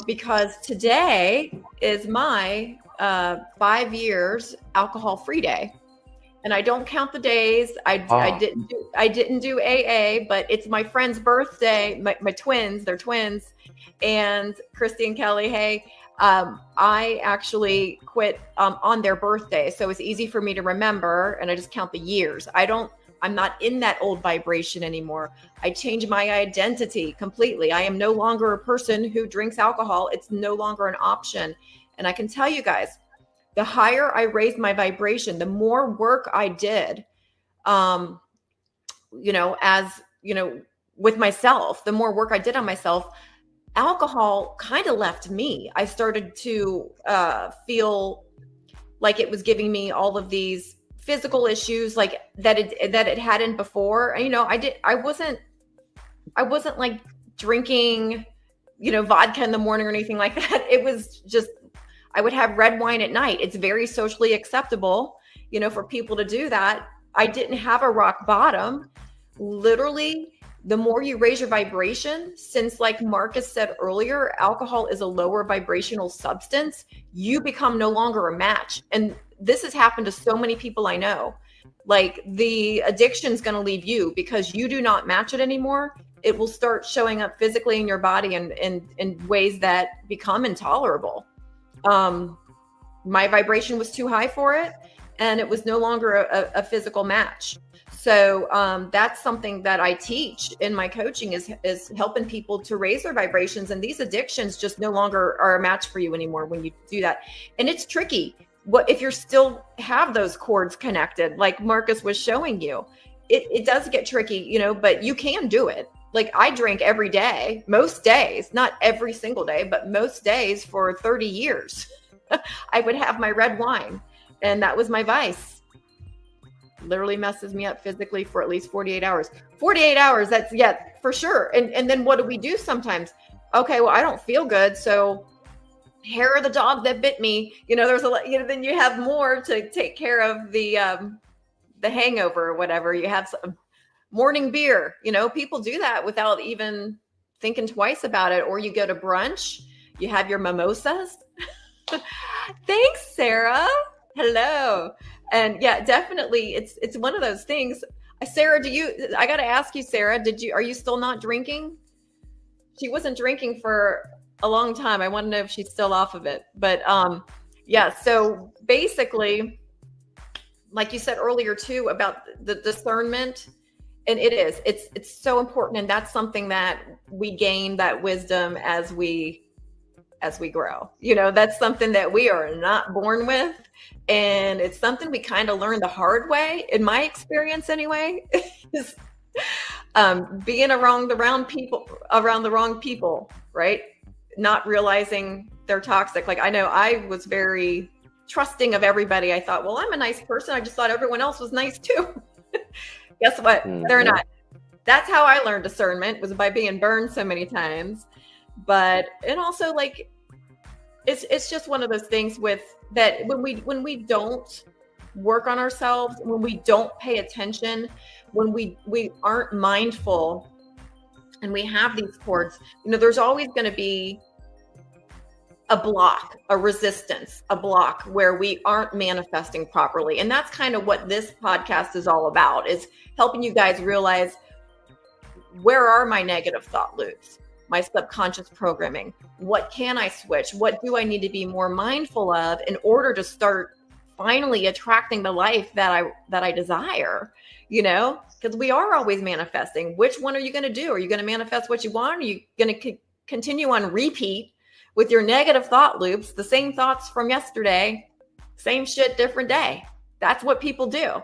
because today is my 5 years alcohol-free day. and I don't count the days. I didn't do AA, but it's my friend's birthday. My twins, they're twins, and Christy and Kelly. Hey, I actually quit on their birthday, so it's easy for me to remember, and I just count the years. I'm not in that old vibration anymore. I changed my identity completely. I am no longer a person who drinks alcohol. It's no longer an option. And I can tell you guys, the higher I raised my vibration, the more work I did, with myself, the more work I did on myself, alcohol kind of left me. I started to feel like it was giving me all of these physical issues like that it hadn't before. And, I wasn't like drinking, vodka in the morning or anything like that. It was just, I would have red wine at night. It's very socially acceptable, for people to do that. I didn't have a rock bottom. Literally, the more you raise your vibration, since like Marcus said earlier, alcohol is a lower vibrational substance, you become no longer a match. And this has happened to so many people I know. Like the addiction is going to leave you because you do not match it anymore. It will start showing up physically in your body in ways that become intolerable. My vibration was too high for it, and it was no longer a physical match. So that's something that I teach in my coaching is helping people to raise their vibrations. And these addictions just no longer are a match for you anymore when you do that. And it's tricky. What if you still have those cords connected, like Marcus was showing you? It does get tricky, but you can do it. Like I drank every day, most days, not every single day, but most days for 30 years. I would have my red wine, and that was my vice. Literally messes me up physically for at least 48 hours. 48 hours, that's, yeah, for sure. And then what do we do sometimes? Okay, well, I don't feel good, so hair of the dog that bit me, there's a lot, then you have more to take care of the hangover or whatever. You have some morning beer, people do that without even thinking twice about it. Or you go to brunch, you have your mimosas. Thanks, Sarah. Hello. And yeah, definitely it's one of those things. Sarah, I got to ask you, Sarah, are you still not drinking? She wasn't drinking for a long time. I want to know if she's still off of it. But yeah, so basically, like you said earlier too, about the discernment, and it's so important. And that's something that we gain that wisdom as we grow. That's something that we are not born with. And it's something we kind of learn the hard way, in my experience anyway, is being around the wrong people, right? Not realizing they're toxic. Like I know I was very trusting of everybody. I thought, well, I'm a nice person. I just thought everyone else was nice too. Guess what? They're not. That's how I learned discernment, was by being burned so many times. And also like, it's just one of those things with that when we don't work on ourselves, when we don't pay attention, when we aren't mindful, and we have these cords, there's always going to be a block, a resistance, a block where we aren't manifesting properly. And that's kind of what this podcast is all about, is helping you guys realize, where are my negative thought loops, my subconscious programming? What can I switch? What do I need to be more mindful of in order to start finally attracting the life that I desire? Because we are always manifesting. Which one are you going to do? Are you going to manifest what you want? Or are you going to continue on repeat with your negative thought loops, the same thoughts from yesterday, same shit, different day? That's what people do.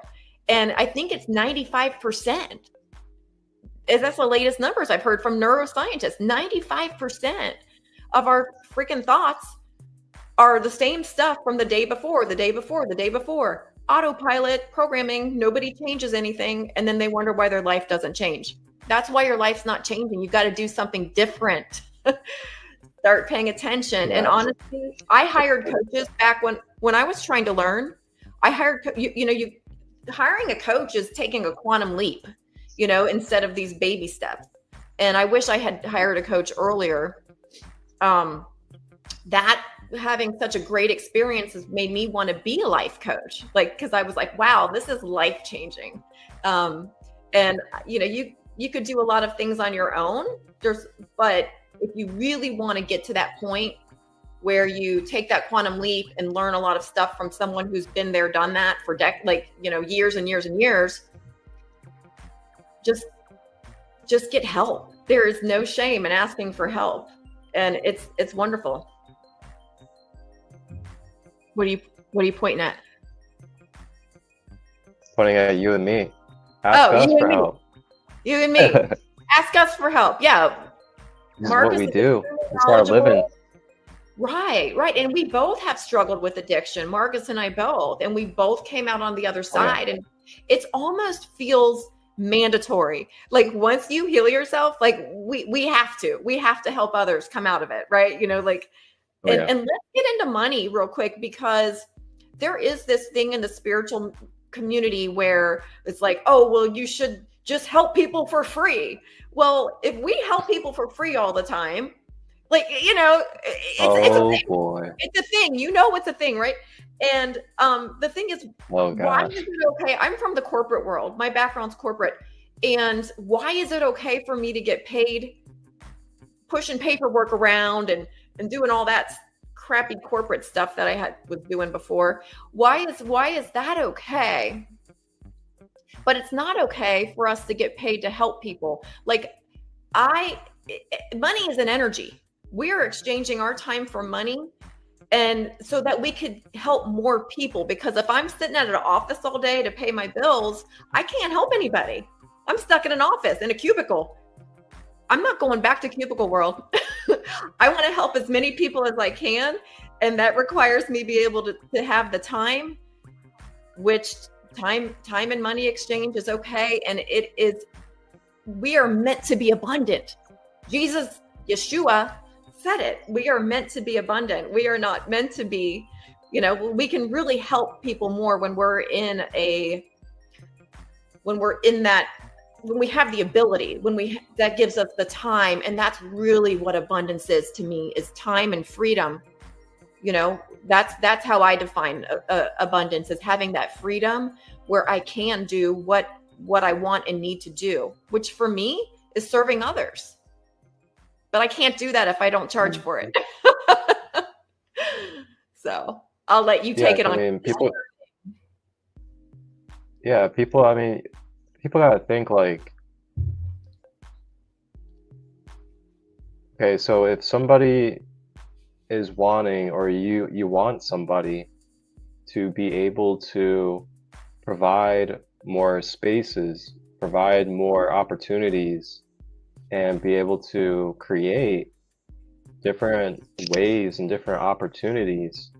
And I think it's 95%. That's the latest numbers I've heard from neuroscientists. 95% of our freaking thoughts are the same stuff from the day before, the day before, the day before. Autopilot programming, nobody changes anything, and then they wonder why their life doesn't change. That's why your life's not changing. You've got to do something different. Start paying attention. Yeah. And honestly, I hired coaches back when I was trying to learn. I hired, hiring a coach is taking a quantum leap, instead of these baby steps. And I wish I had hired a coach earlier. That having such a great experience has made me want to be a life coach. Like, because I was like, wow, this is life changing. And you know, you could do a lot of things on your own. But if you really want to get to that point where you take that quantum leap and learn a lot of stuff from someone who's been there, done that for years and years and years, just get help. There is no shame in asking for help, and it's wonderful. What are you pointing at? Pointing at you and me. Ask us for help. You and me. Ask us for help. Yeah. This is what we do. It's our living. Right. And we both have struggled with addiction, Marcus and I both, and we both came out on the other side. And it almost feels mandatory. Like once you heal yourself, like we have to help others come out of it. Right. You know, like, and let's get into money real quick, because there is this thing in the spiritual community where it's like, oh, well, you should just help people for free. Well, if we help people for free all the time, like, you know, it's a thing. Boy. It's a thing. You know, it's a thing, right? And the thing is, why is it okay? I'm from the corporate world. My background's corporate. And why is it okay for me to get paid pushing paperwork around and doing all that crappy corporate stuff that I was doing before? Why is that okay? But it's not okay for us to get paid to help people. Like money is an energy. We are exchanging our time for money, and so that we could help more people. Because if I'm sitting at an office all day to pay my bills, I can't help anybody. I'm stuck in an office in a cubicle. I'm not going back to cubicle world. I want to help as many people as I can. And that requires me be able to have the time, which time and money exchange is okay. And we are meant to be abundant. Yeshua said it. We are meant to be abundant. We are not meant to be, you know, we can really help people more when we have the ability, that gives us the time. And that's really what abundance is to me, is time and freedom. You know, that's how I define abundance, is having that freedom where I can do what I want and need to do, which for me is serving others. But I can't do that if I don't charge for it. So I'll let you take it on. I mean, people gotta think like, okay, so if somebody is wanting, or you want somebody to be able to provide more spaces, provide more opportunities, and be able to create different ways and different opportunities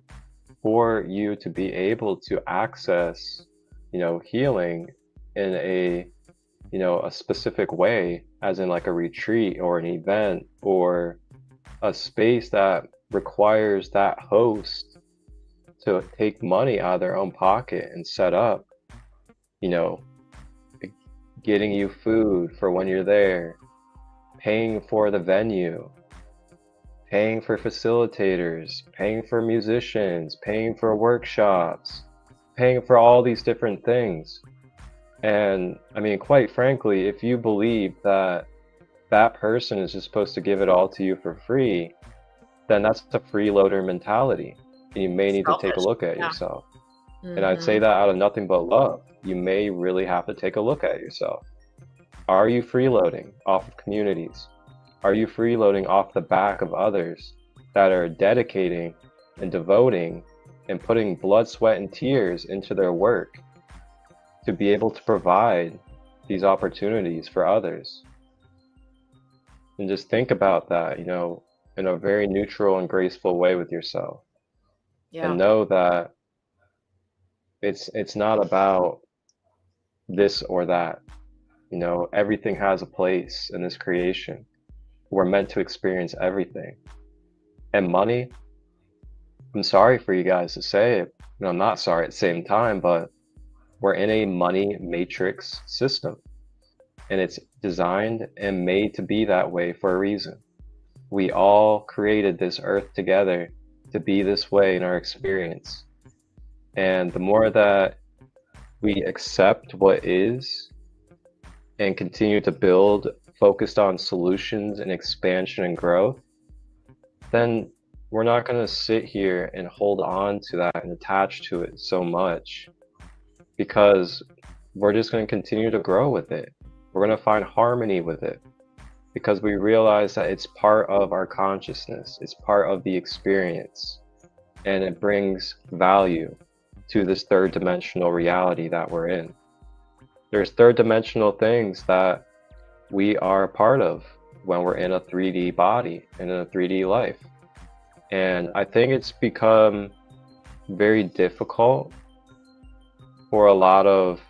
for you to be able to access, you know, healing in a specific way, as in like a retreat or an event or a space that requires that host to take money out of their own pocket and set up, you know, getting you food for when you're there, paying for the venue, paying for facilitators, paying for musicians, paying for workshops, paying for all these different things. And I mean, quite frankly, if you believe that that person is just supposed to give it all to you for free, then that's a freeloader mentality. And you may need to take a look at yourself. Mm-hmm. And I'd say that out of nothing but love. You may really have to take a look at yourself. Are you freeloading off of communities? Are you freeloading off the back of others that are dedicating and devoting and putting blood, sweat, and tears into their work to be able to provide these opportunities for others? And just think about that, you know, in a very neutral and graceful way with yourself. Yeah. And know that it's not about this or that. You know, everything has a place in this creation. We're meant to experience everything. And money, I'm sorry for you guys to say it. You know, I'm not sorry at the same time, but we're in a money matrix system. And it's designed and made to be that way for a reason. We all created this earth together to be this way in our experience. And the more that we accept what is and continue to build focused on solutions and expansion and growth, then we're not going to sit here and hold on to that and attach to it so much, because we're just going to continue to grow with it. We're going to find harmony with it because we realize that it's part of our consciousness, it's part of the experience, and it brings value to this third dimensional reality that we're in. There's third dimensional things that we are a part of when we're in a 3D body and in a 3D life. And I think it's become very difficult for a lot of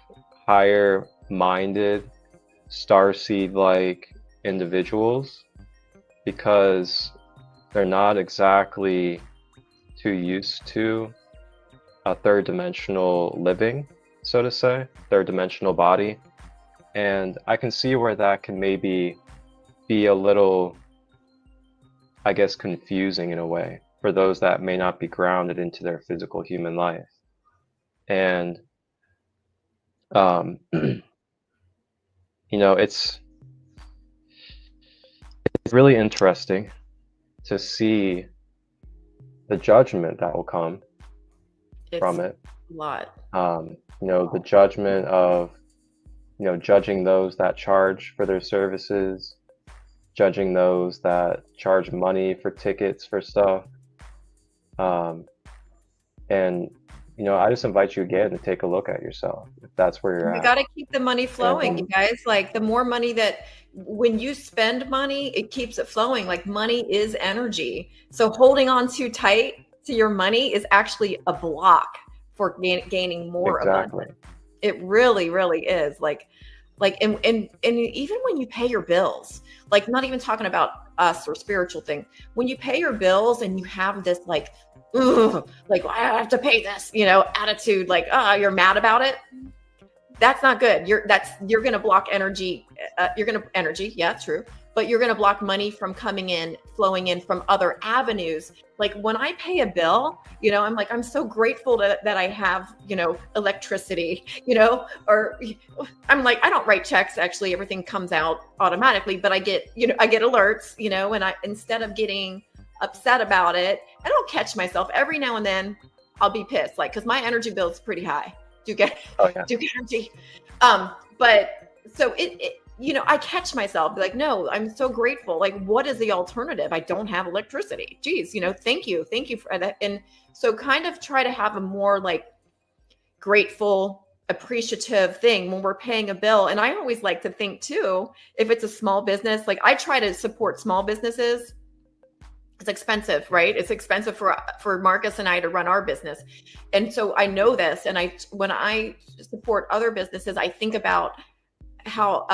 higher minded, starseed-like individuals, because they're not exactly too used to a third dimensional living, so to say, third dimensional body. And I can see where that can maybe be a little, I guess, confusing in a way for those that may not be grounded into their physical human life. And you know, it's really interesting to see the judgment that will come from it. A lot. You know, the judgment of, you know, judging those that charge for their services, judging those that charge money for tickets for stuff. And, you know, I just invite you again to take a look at yourself, if that's where you're at. You got to keep the money flowing, you guys. Like, the more money that, when you spend money, it keeps it flowing. Like, money is energy. So holding on too tight to your money is actually a block for gaining more abundance. It really, really is. Like, and even when you pay your bills, like, not even talking about us or spiritual thing, when you pay your bills and you have this like, ugh, like, I have to pay this, you know, attitude, like, you're mad about it. That's not good. You're going to block energy. Yeah, true. But you're going to block money from coming in, flowing in from other avenues. Like, when I pay a bill, you know, I'm like, I'm so grateful that I have, you know, electricity, you know, or I'm like, I don't write checks. Actually, everything comes out automatically, but I get alerts, you know, and instead of getting upset about it, I don't catch myself. Every now and then I'll be pissed, like, because my energy bill is pretty high. Do get energy. But so it you know, I catch myself like, no, I'm so grateful. Like, what is the alternative? I don't have electricity. Geez, you know, thank you for that. And so kind of try to have a more like grateful, appreciative thing when we're paying a bill. And I always like to think too, if it's a small business, like, I try to support small businesses. It's expensive, right? It's expensive for Marcus and I to run our business. And so I know this. And when I support other businesses, I think about how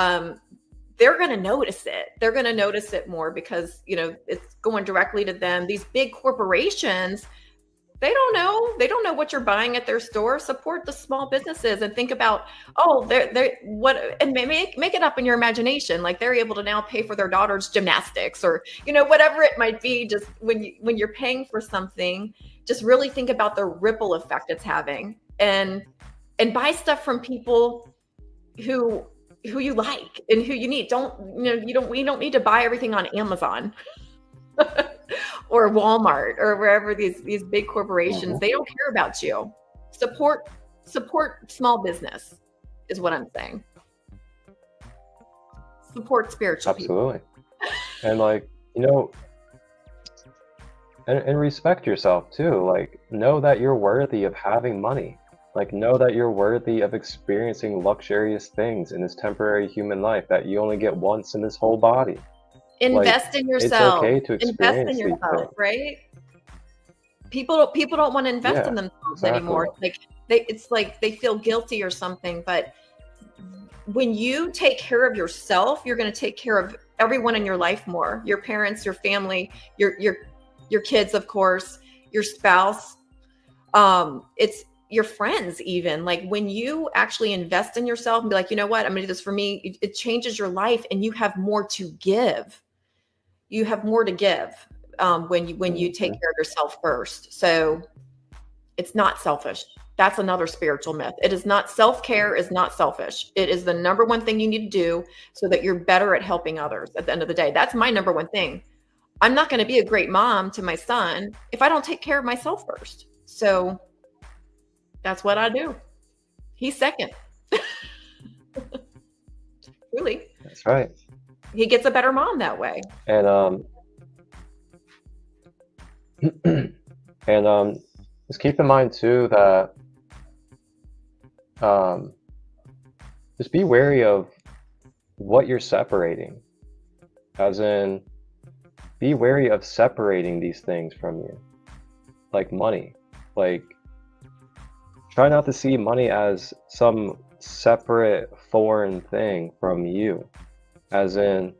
they're going to notice it. They're going to notice it more because, you know, it's going directly to them. These big corporations, they don't know what you're buying at their store. Support the small businesses and think about, and make it up in your imagination. Like, they're able to now pay for their daughter's gymnastics, or, you know, whatever it might be. Just when you're paying for something, just really think about the ripple effect it's having, and buy stuff from people who you like and who you need. We don't need to buy everything on Amazon or Walmart or wherever these big corporations. They don't care about you. Support small business is what I'm saying. Support spiritual Absolutely. People. And like, you know, and respect yourself too. Like, know that you're worthy of having money. Like, know that you're worthy of experiencing luxurious things in this temporary human life that you only get once in this whole body. Invest in yourself. It's okay to experience Invest in yourself, right? People don't want to invest in themselves anymore. Like, it's like they feel guilty or something. But when you take care of yourself, you're going to take care of everyone in your life more. Your parents, your family, your kids, of course, your spouse. It's your friends even. Like, when you actually invest in yourself and be like, you know what, I'm going to do this for me, it changes your life and you have more to give. You have more to give. when you take care of yourself first. So it's not selfish. That's another spiritual myth. It is not, self-care is not selfish. It is the number one thing you need to do so that you're better at helping others at the end of the day. That's my number one thing. I'm not going to be a great mom to my son if I don't take care of myself first. So that's what I do. He's second. Really. That's right. He gets a better mom that way. And just keep in mind too that just be wary of what you're separating. As in, be wary of separating these things from you. Like money. Like, try not to see money as some separate foreign thing from you. As in,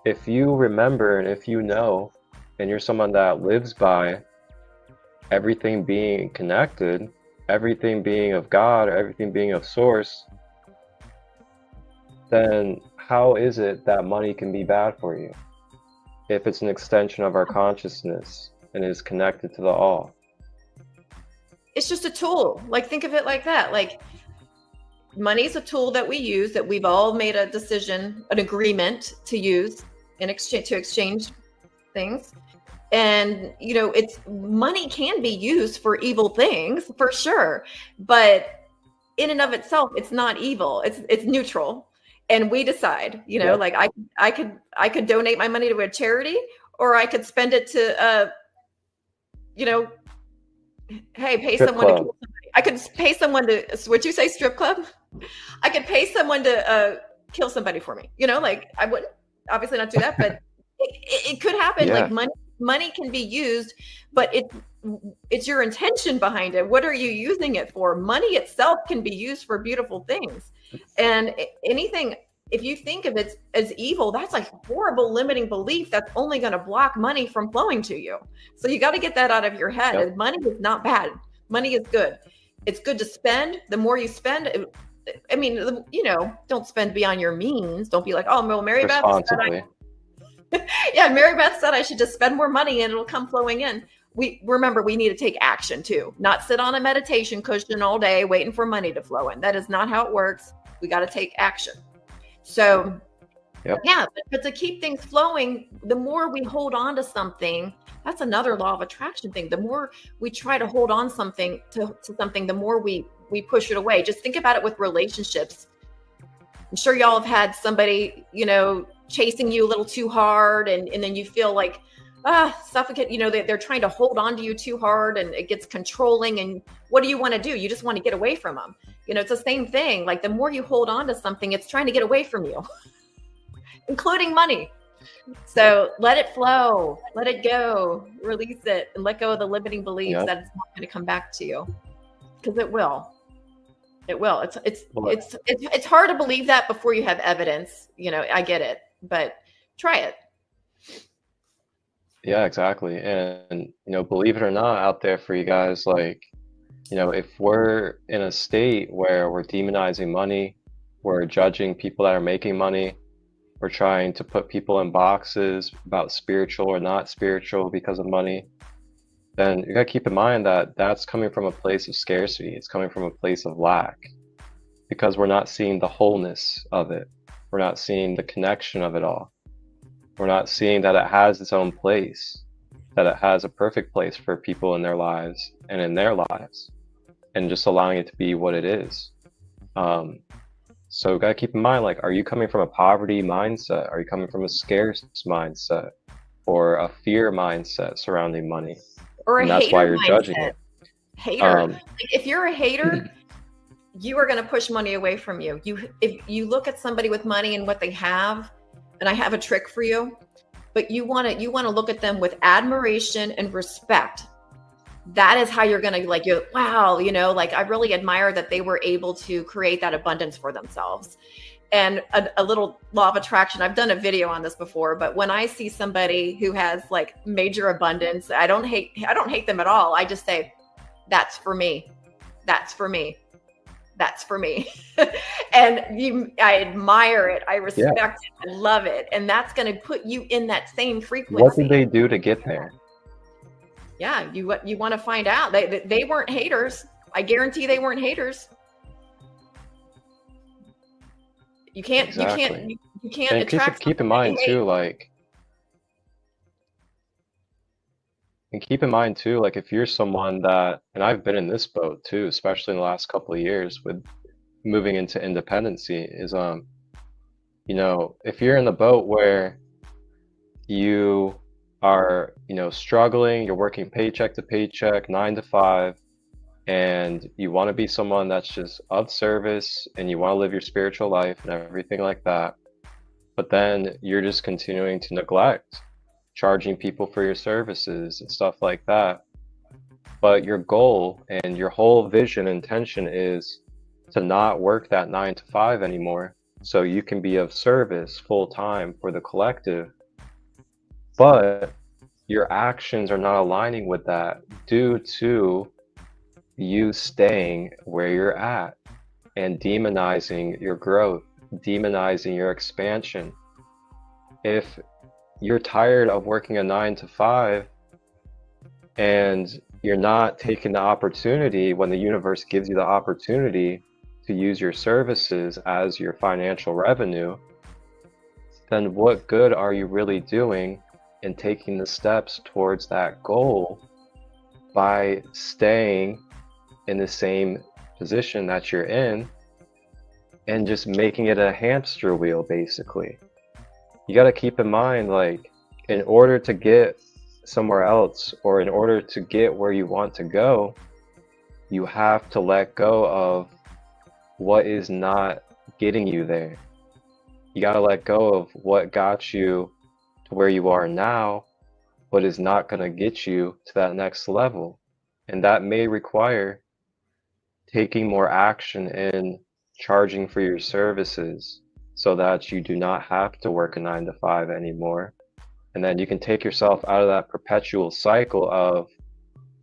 if you remember and if you know, and you're someone that lives by everything being connected, everything being of God, or everything being of source, then how is it that money can be bad for you? If it's an extension of our consciousness and is connected to the all. It's just a tool. Like, think of it like that. Like, money is a tool that we use, that we've all made a decision, an agreement to use in exchange, to exchange things. And, you know, it's, money can be used for evil things for sure, but in and of itself, it's not evil. It's neutral. And we decide, you know, like I could donate my money to a charity, or I could spend it to, you know, hey, pay strip someone club. to kill somebody. I could pay someone to, would you say strip club? I could pay someone to kill somebody for me. You know, like, I wouldn't obviously not do that, but it could happen. Yeah. Like, money can be used, but it's your intention behind it. What are you using it for? Money itself can be used for beautiful things. And anything, if you think of it as evil, that's a horrible limiting belief that's only going to block money from flowing to you. So you got to get that out of your head. Yep. Money is not bad. Money is good. It's good to spend. The more you spend, I mean, you know, don't spend beyond your means. Don't be like, oh, well, Mary Beth said yeah, Mary Beth said I should just spend more money and it'll come flowing in. We remember, we need to take action too, not sit on a meditation cushion all day waiting for money to flow in. That is not how it works. We got to take action. So yeah, but to keep things flowing, the more we hold on to something, that's another law of attraction thing. The more we try to hold on something to something, the more we push it away. Just think about it with relationships. I'm sure y'all have had somebody, you know, chasing you a little too hard, and then you feel like, suffocate, you know, they're trying to hold on to you too hard, and it gets controlling. And what do you want to do? You just want to get away from them. You know, it's the same thing. Like, the more you hold on to something, it's trying to get away from you, including money. So let it flow, let it go, release it, and let go of the limiting beliefs that it's not going to come back to you, because it will. It will. It's hard to believe that before you have evidence. You know, I get it, but try it. Yeah, exactly. And, you know, believe it or not, out there for you guys, like, you know, if we're in a state where we're demonizing money, we're judging people that are making money, we're trying to put people in boxes about spiritual or not spiritual because of money, then you gotta keep in mind that that's coming from a place of scarcity. It's coming from a place of lack, because we're not seeing the wholeness of it. We're not seeing the connection of it all. We're not seeing that it has its own place, that it has a perfect place for people in their lives and in their lives, and just allowing it to be what it is. So gotta keep in mind, like, are you coming from a poverty mindset? Are you coming from a scarce mindset, or a fear mindset surrounding money? Or and that's why you're judging it. Hater. Like, if you're a hater, you are going to push money away from you. If you look at somebody with money and what they have, and I have a trick for you, but you want to look at them with admiration and respect. That is how you're going to, like, you're, wow, you know, like, I really admire that they were able to create that abundance for themselves. And a little law of attraction. I've done a video on this before, but when I see somebody who has, like, major abundance, I don't hate them at all. I just say, that's for me. That's for me. That's for me. And I admire it. I respect Yeah. it. I love it. And that's going to put you in that same frequency. What did they do to get there? Yeah, you want to find out. They weren't haters. I guarantee they weren't haters. You can't Exactly. you can't And attract. keep in mind too, like, and keep in mind too, like if you're someone that, and I've been in this boat too, especially in the last couple of years with moving into independency, is you know, if you're in the boat where you are, you know, struggling, you're working paycheck to paycheck, 9 to 5, and you want to be someone that's just of service and you want to live your spiritual life and everything like that, but then you're just continuing to neglect charging people for your services and stuff like that. But your goal and your whole vision and intention is to not work that 9 to 5 anymore, so you can be of service full time for the collective. But your actions are not aligning with that due to you staying where you're at and demonizing your growth, demonizing your expansion. If you're tired of working a 9 to 5 and you're not taking the opportunity when the universe gives you the opportunity to use your services as your financial revenue, then what good are you really doing in taking the steps towards that goal by staying in the same position that you're in and just making it a hamster wheel, basically? You got to keep in mind, like, in order to get somewhere else, or in order to get where you want to go, you have to let go of what is not getting you there. You got to let go of what got you to where you are now, what is not going to get you to that next level. And that may require taking more action in charging for your services so that you do not have to work a 9 to 5 anymore. And then you can take yourself out of that perpetual cycle of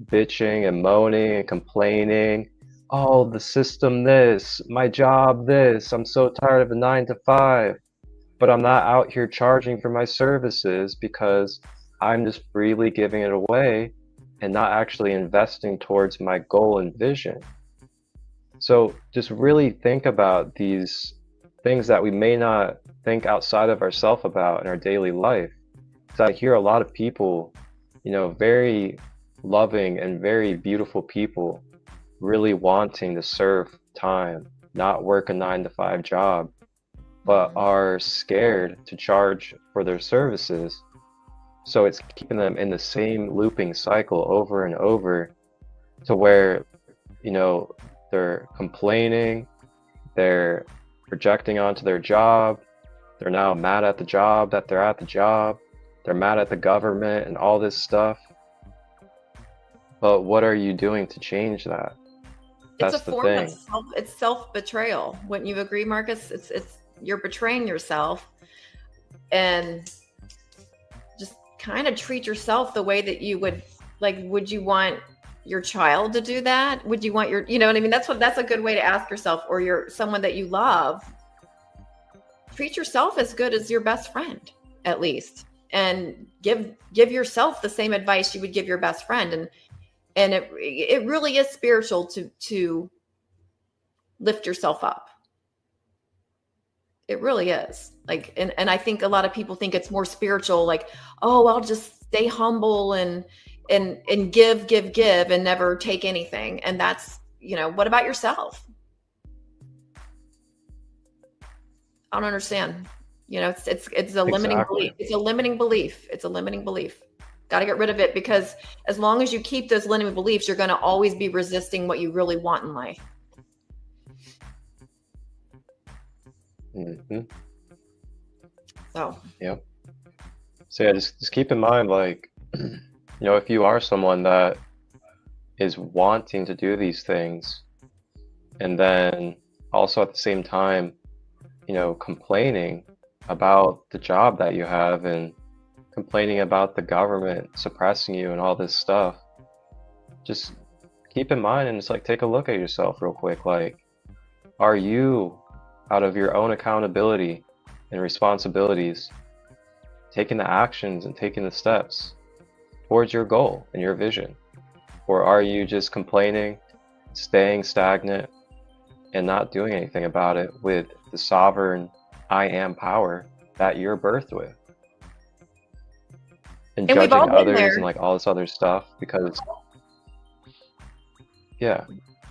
bitching and moaning and complaining. Oh, the system this, my job this, I'm so tired of a 9 to 5, but I'm not out here charging for my services because I'm just freely giving it away and not actually investing towards my goal and vision. So just really think about these things that we may not think outside of ourselves about in our daily life. Because I hear a lot of people, you know, very loving and very beautiful people, really wanting to serve time, not work a 9 to 5 job, but are scared to charge for their services. So it's keeping them in the same looping cycle over and over, to where, you know, they're complaining, they're projecting onto their job, they're now mad at the job that they're at the job, they're mad at the government and all this stuff. But what are you doing to change that? That's it's a form of self-betrayal. Wouldn't you agree, Marcus? It's you're betraying yourself, and just kind of treat yourself the way that you would, like, would you want your child to do that? Would you want your, you know what I mean? That's a good way to ask yourself, or your someone that you love. Treat yourself as good as your best friend, at least, and give yourself the same advice you would give your best friend. And it really is spiritual to lift yourself up. It really is. Like, and I think a lot of people think it's more spiritual, like, oh, I'll just stay humble and give and never take anything. And that's, you know, what about yourself? I don't understand. You know, it's a limiting belief. It's a limiting belief. It's a limiting belief. Got to get rid of it, because as long as you keep those limiting beliefs, you're going to always be resisting what you really want in life. Mm-hmm. So. Yep. So yeah, just keep in mind, like, you know, if you are someone that is wanting to do these things, and then also at the same time, you know, complaining about the job that you have and complaining about the government suppressing you and all this stuff, just keep in mind and just like take a look at yourself real quick. Like, are you out of your own accountability and responsibilities, taking the actions and taking the steps towards your goal and your vision? Or are you just complaining, staying stagnant, and not doing anything about it with the sovereign I am power that you're birthed with? And we've all judging been others there. and like all this other stuff because, yeah.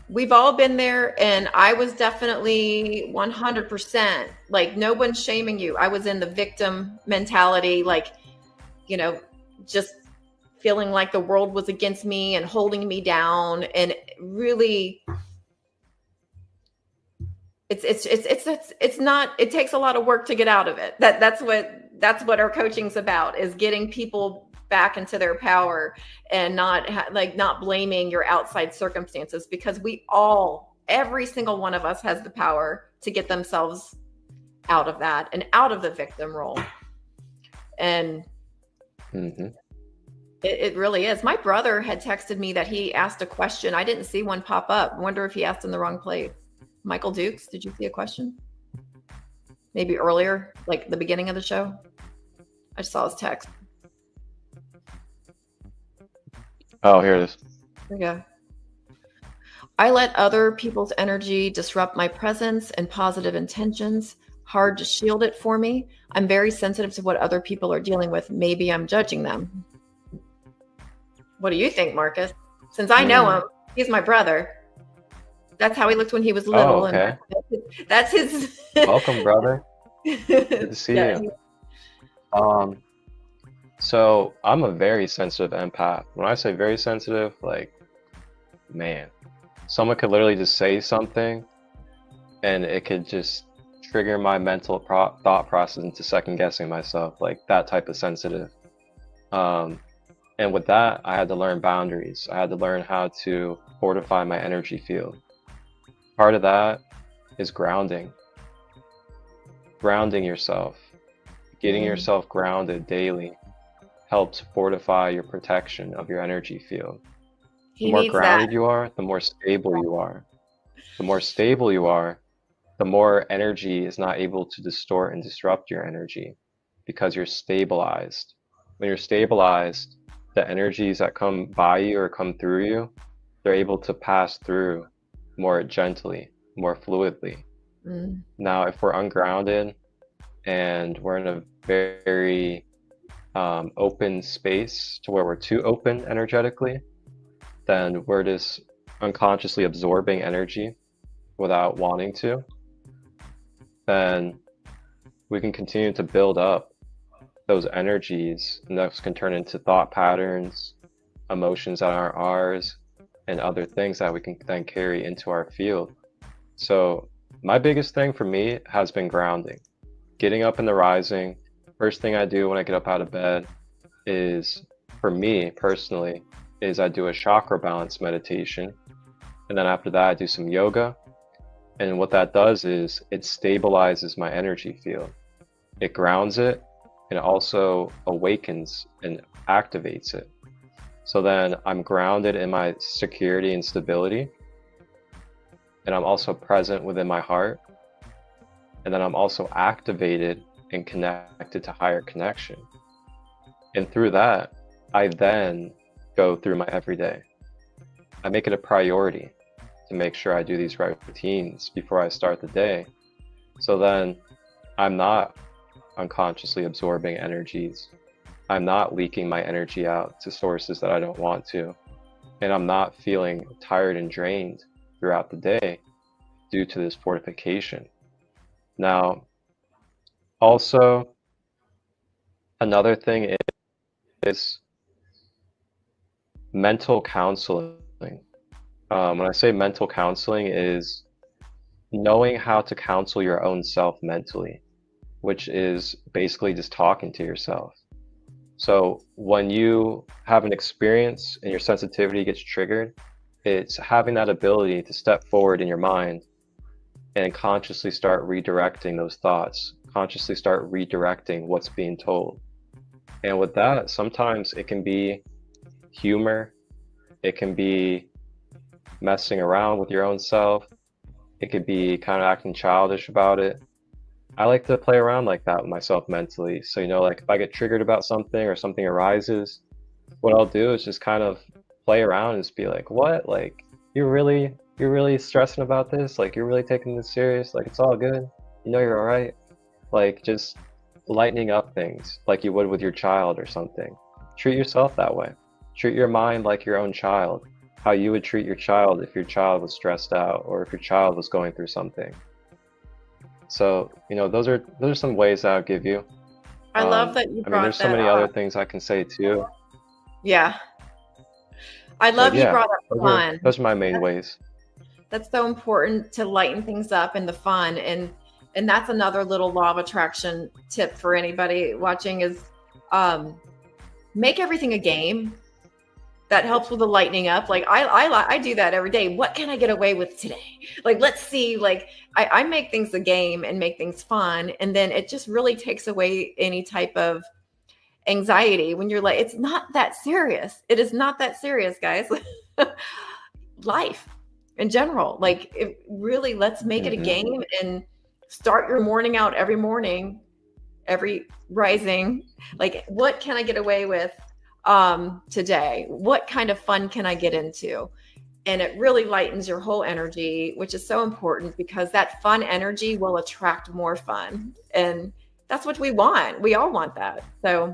We've all been there, and I was definitely 100%, like, no one's shaming you. I was in the victim mentality, like, you know, just feeling like the world was against me and holding me down. And really, it's not, it takes a lot of work to get out of it. That's what our coaching's about, is getting people back into their power and not blaming your outside circumstances, because every single one of us has the power to get themselves out of that and out of the victim role. And it really is. My brother had texted me that he asked a question. I didn't see one pop up. I wonder if he asked in the wrong place. Michael Dukes, did you see a question? Maybe earlier, like the beginning of the show? I just saw his text. Oh, here it is. There you go. I let other people's energy disrupt my presence and positive intentions. Hard to shield it for me. I'm very sensitive to what other people are dealing with. Maybe I'm judging them. What do you think, Marcus? Since I know him, he's my brother. That's how he looked when he was little. Oh, okay. And that's his. Welcome, brother. Good to see you. So I'm a very sensitive empath. When I say very sensitive, like, man, someone could literally just say something and it could just trigger my mental thought process into second guessing myself, like that type of sensitive. And with that, I had to learn boundaries. I had to learn how to fortify my energy field. Part of that is grounding. Grounding yourself. Getting yourself grounded daily helps fortify your protection of your energy field. The more grounded you are, the more stable you are. The more stable you are, the more energy is not able to distort and disrupt your energy, because you're stabilized. When you're stabilized, the energies that come by you or come through you, they're able to pass through more gently, more fluidly. Now, if we're ungrounded and we're in a very open space to where we're too open energetically, then we're just unconsciously absorbing energy without wanting to, then we can continue to build up those energies, and those can turn into thought patterns, emotions that aren't ours, and other things that we can then carry into our field. So my biggest thing for me has been grounding. Getting up in the rising, first thing I do when I get up out of bed is, for me personally, is I do a chakra balance meditation. And then after that, I do some yoga. And what that does is it stabilizes my energy field. It grounds it, and it also awakens and activates it. So then I'm grounded in my security and stability. And I'm also present within my heart. And then I'm also activated and connected to higher connection. And through that, I then go through my everyday. I make it a priority to make sure I do these right routines before I start the day. So then I'm not unconsciously absorbing energies. I'm not leaking my energy out to sources that I don't want to. And I'm not feeling tired and drained throughout the day due to this fortification. Now, also, another thing is mental counseling. When I say mental counseling, is knowing how to counsel your own self mentally, which is basically just talking to yourself. So when you have an experience and your sensitivity gets triggered, it's having that ability to step forward in your mind and consciously start redirecting those thoughts, consciously start redirecting what's being told. And with that, sometimes it can be humor, it can be messing around with your own self, it could be kind of acting childish about it. I like to play around like that with myself mentally. So, you know, like if I get triggered about something or something arises, what I'll do is just kind of play around and just be like, what? Like, you're really stressing about this? Like, you're really taking this serious? Like, it's all good. You know, you're all right. Like, just lightening up things like you would with your child or something. Treat yourself that way. Treat your mind like your own child, how you would treat your child if your child was stressed out or if your child was going through something. So, you know, those are some ways that I'll give you. I love that you I mean, brought there's so that many other up. things I can say too. Yeah. I But love you yeah, brought up fun. those are my main ways. That's so important to lighten things up and the fun. And that's another little law of attraction tip for anybody watching is make everything a game. That helps with the lightening up. Like I do that every day. What can I get away with today? Like, let's see, like I make things a game and make things fun. And then it just really takes away any type of anxiety when you're like, it's not that serious. It is not that serious, guys. Life in general, like it really, let's make it a game and start your morning out every morning, every rising. Like, what can I get away with today? What kind of fun can I get into? And it really lightens your whole energy, which is so important because that fun energy will attract more fun. And that's what we want. We all want that. So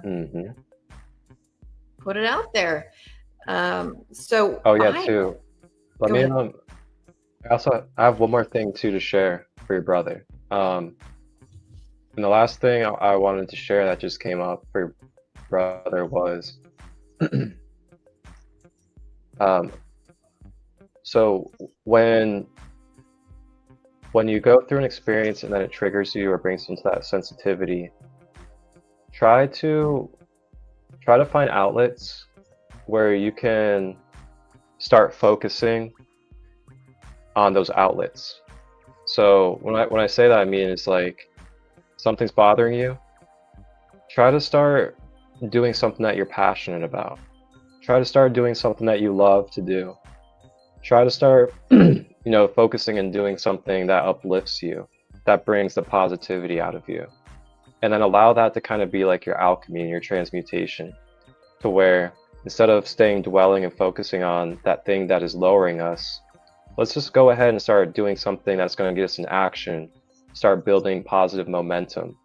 put it out there. So oh yeah, too. Let me I have one more thing too to share for your brother. And the last thing I wanted to share that just came up for your brother was so when you go through an experience and then it triggers you or brings into that sensitivity, try to find outlets where you can start focusing on those outlets. So when I say that, I mean it's like something's bothering you, try to start doing something that you're passionate about. Try to start doing something that you love to do. Try to start, you know, focusing and doing something that uplifts you, that brings the positivity out of you. And then allow that to kind of be like your alchemy and your transmutation, to where instead of staying dwelling and focusing on that thing that is lowering us, let's just go ahead and start doing something that's going to get us in action, start building positive momentum,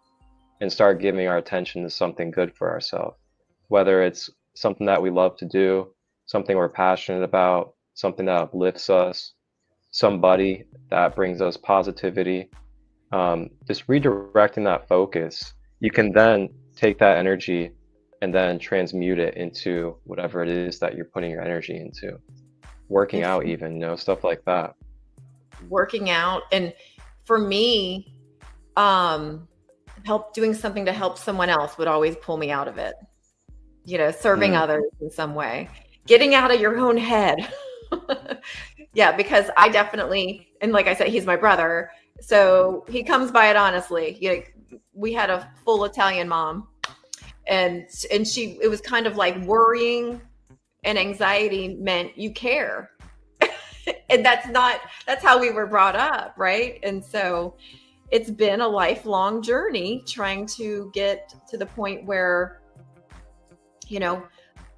and start giving our attention to something good for ourselves. Whether it's something that we love to do, something we're passionate about, something that uplifts us, somebody that brings us positivity, just redirecting that focus, you can then take that energy and then transmute it into whatever it is that you're putting your energy into. Working out even, you know, stuff like that. Working out. And for me, doing something to help someone else would always pull me out of it. You know, serving others in some way, getting out of your own head. Yeah, because I definitely, and like I said, he's my brother, so he comes by it honestly. You know, we had a full Italian mom, and it was kind of like worrying and anxiety meant you care. And that's how we were brought up, right? And so it's been a lifelong journey trying to get to the point where, you know,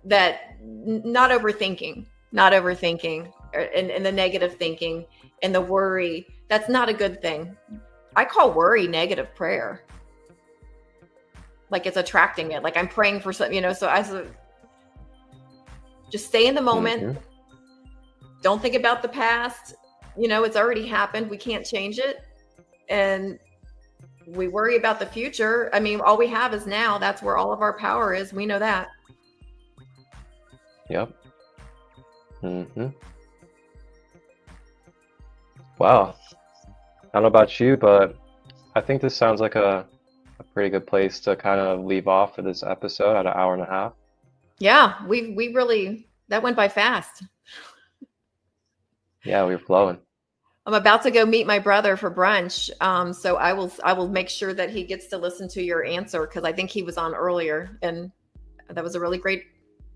that not overthinking and the negative thinking and the worry, that's not a good thing. I call worry negative prayer. Like it's attracting it. Like I'm praying for something, you know, so just stay in the moment. Don't think about the past. You know, it's already happened. We can't change it. And we worry about the future. I mean, all we have is now. That's where all of our power is. We know that. Yep. Wow. I don't know about you, but I think this sounds like a pretty good place to kind of leave off for this episode at an hour and a half. Yeah, we really, that went by fast. Yeah, we were flowing. I'm about to go meet my brother for brunch. So I will make sure that he gets to listen to your answer, because I think he was on earlier, and that was a really great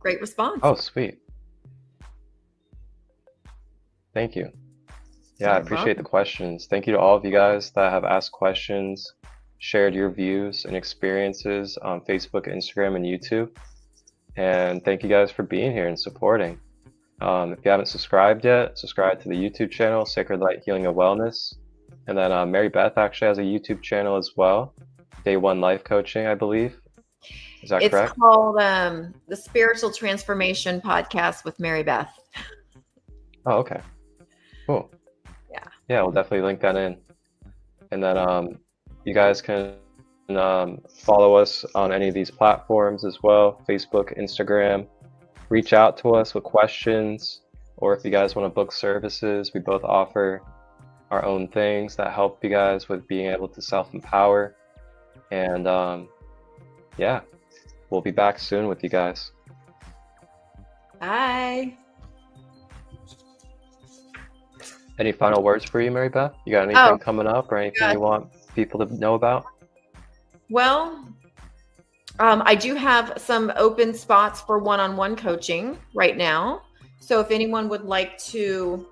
response. Oh, sweet. Thank you. Yeah, I You're appreciate the welcome. questions. Thank you to all of you guys that have asked questions, shared your views and experiences on Facebook, Instagram, and YouTube. And thank you guys for being here and supporting. If you haven't subscribed yet, subscribe to the YouTube channel, Sacred Light Healing and Wellness. And then Mary Beth actually has a YouTube channel as well, Day One Life Coaching, I believe. Is that It's correct? called the Spiritual Transformation Podcast with Mary Beth. Oh, okay. Cool. Yeah. Yeah, we'll definitely link that in. And then you guys can follow us on any of these platforms as well, Facebook, Instagram. Reach out to us with questions, or if you guys want to book services, we both offer our own things that help you guys with being able to self-empower. And yeah, we'll be back soon with you guys. Bye. Any final words for you, Mary Beth? You got anything coming up or anything you want people to know about? Well, I do have some open spots for one-on-one coaching right now. So if anyone would like to,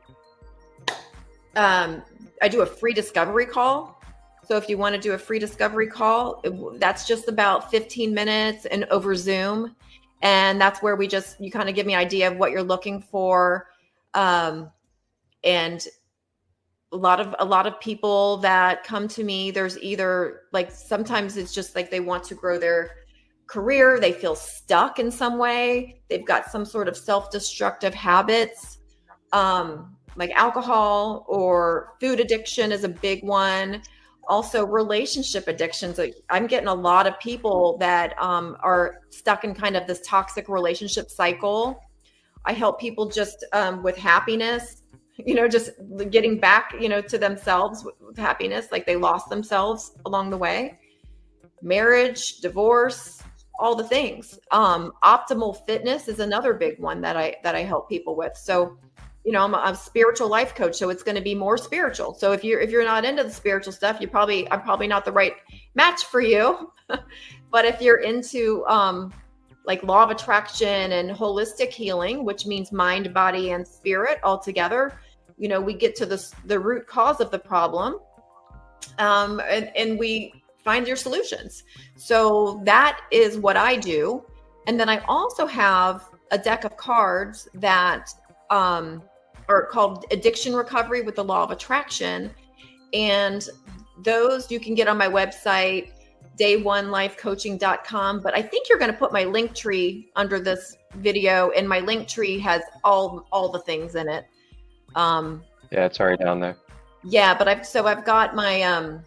I do a free discovery call. So if you want to do a free discovery call, that's just about 15 minutes and over Zoom. And that's where you kind of give me an idea of what you're looking for. And a lot of people that come to me, there's either like, sometimes it's just like they want to grow their career. They feel stuck in some way. They've got some sort of self-destructive habits, like alcohol or food addiction is a big one. Also relationship addictions. I'm getting a lot of people that are stuck in kind of this toxic relationship cycle. I help people just with happiness, just getting back, to themselves with happiness, like they lost themselves along the way. Marriage, divorce, all the things. Optimal fitness is another big one that I help people with. So, I'm a spiritual life coach, so it's going to be more spiritual. So if you're not into the spiritual stuff, I'm probably not the right match for you. But if you're into like law of attraction and holistic healing, which means mind, body, and spirit all together, we get to the root cause of the problem, and we find your solutions. So that is what I do. And then I also have a deck of cards that are called Addiction Recovery with the Law of Attraction. And those you can get on my website, day1lifecoaching.com. But I think you're going to put my link tree under this video, and my link tree has all the things in it. Yeah, it's already down there. Yeah, but I've got my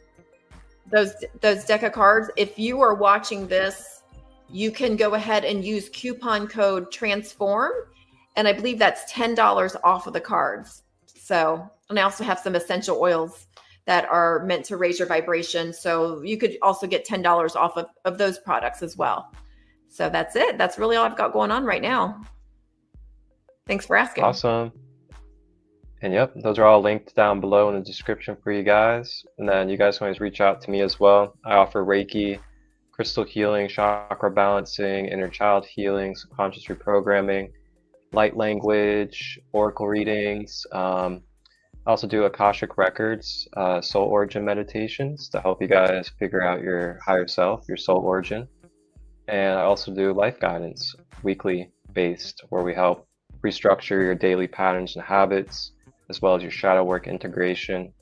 those deck of cards. If you are watching this, you can go ahead and use coupon code TRANSFORM, and I believe that's $10 off of the cards. So, and I also have some essential oils that are meant to raise your vibration. So you could also get $10 off of those products as well. So that's it. That's really all I've got going on right now. Thanks for asking. Awesome. And yep, those are all linked down below in the description for you guys. And then you guys can always reach out to me as well. I offer Reiki, crystal healing, chakra balancing, inner child healing, subconscious reprogramming, light language, oracle readings. I also do Akashic Records, soul origin meditations to help you guys figure out your higher self, your soul origin. And I also do life guidance, weekly based, where we help restructure your daily patterns and habits, as well as your shadow work integration.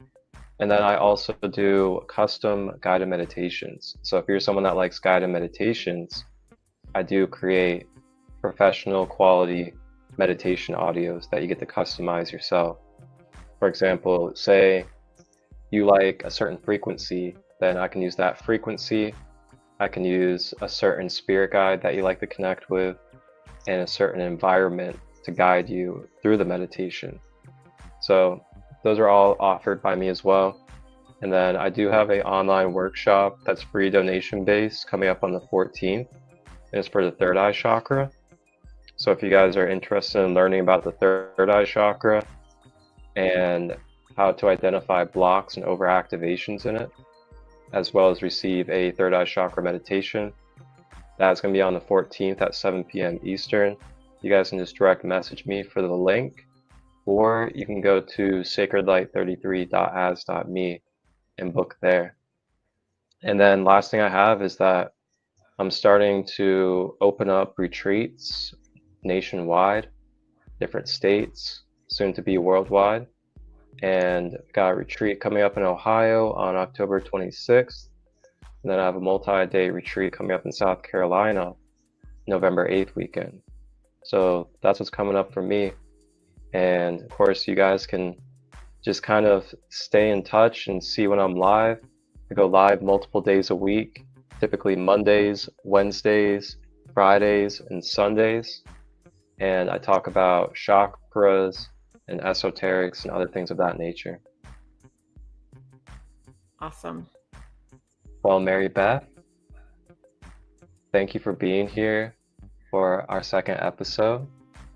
And then I also do custom guided meditations. So if you're someone that likes guided meditations, I do create professional quality meditation audios that you get to customize yourself. For example, say you like a certain frequency, then I can use that frequency. I can use a certain spirit guide that you like to connect with, and a certain environment to guide you through the meditation. So those are all offered by me as well. And then I do have an online workshop that's free donation based coming up on the 14th, and it's for the third eye chakra. So if you guys are interested in learning about the third eye chakra and how to identify blocks and overactivations in it, as well as receive a third eye chakra meditation, that's going to be on the 14th at 7 p.m. Eastern. You guys can just direct message me for the link, or you can go to sacredlight33.as.me and book there. And then last thing I have is that I'm starting to open up retreats nationwide, different states, soon to be worldwide. And got a retreat coming up in Ohio on October 26th. And then I have a multi-day retreat coming up in South Carolina, November 8th weekend. So that's what's coming up for me. And of course, you guys can just kind of stay in touch and see when I'm live. I go live multiple days a week, typically Mondays, Wednesdays, Fridays, and Sundays. And I talk about chakras and esoterics and other things of that nature. Awesome. Well, Mary Beth, thank you for being here for our second episode.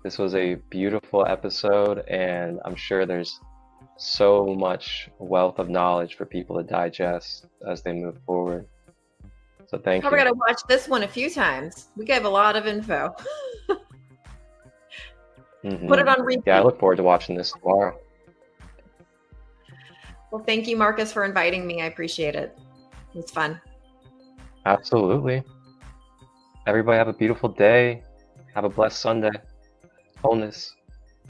This was a beautiful episode, and I'm sure there's so much wealth of knowledge for people to digest as they move forward. So thank you. Probably got to watch this one a few times. We gave a lot of info. Put it on repeat. Yeah, I look forward to watching this tomorrow. Well, thank you, Marcus, for inviting me. I appreciate it. It was fun. Absolutely. Everybody have a beautiful day. Have a blessed Sunday. Wholeness.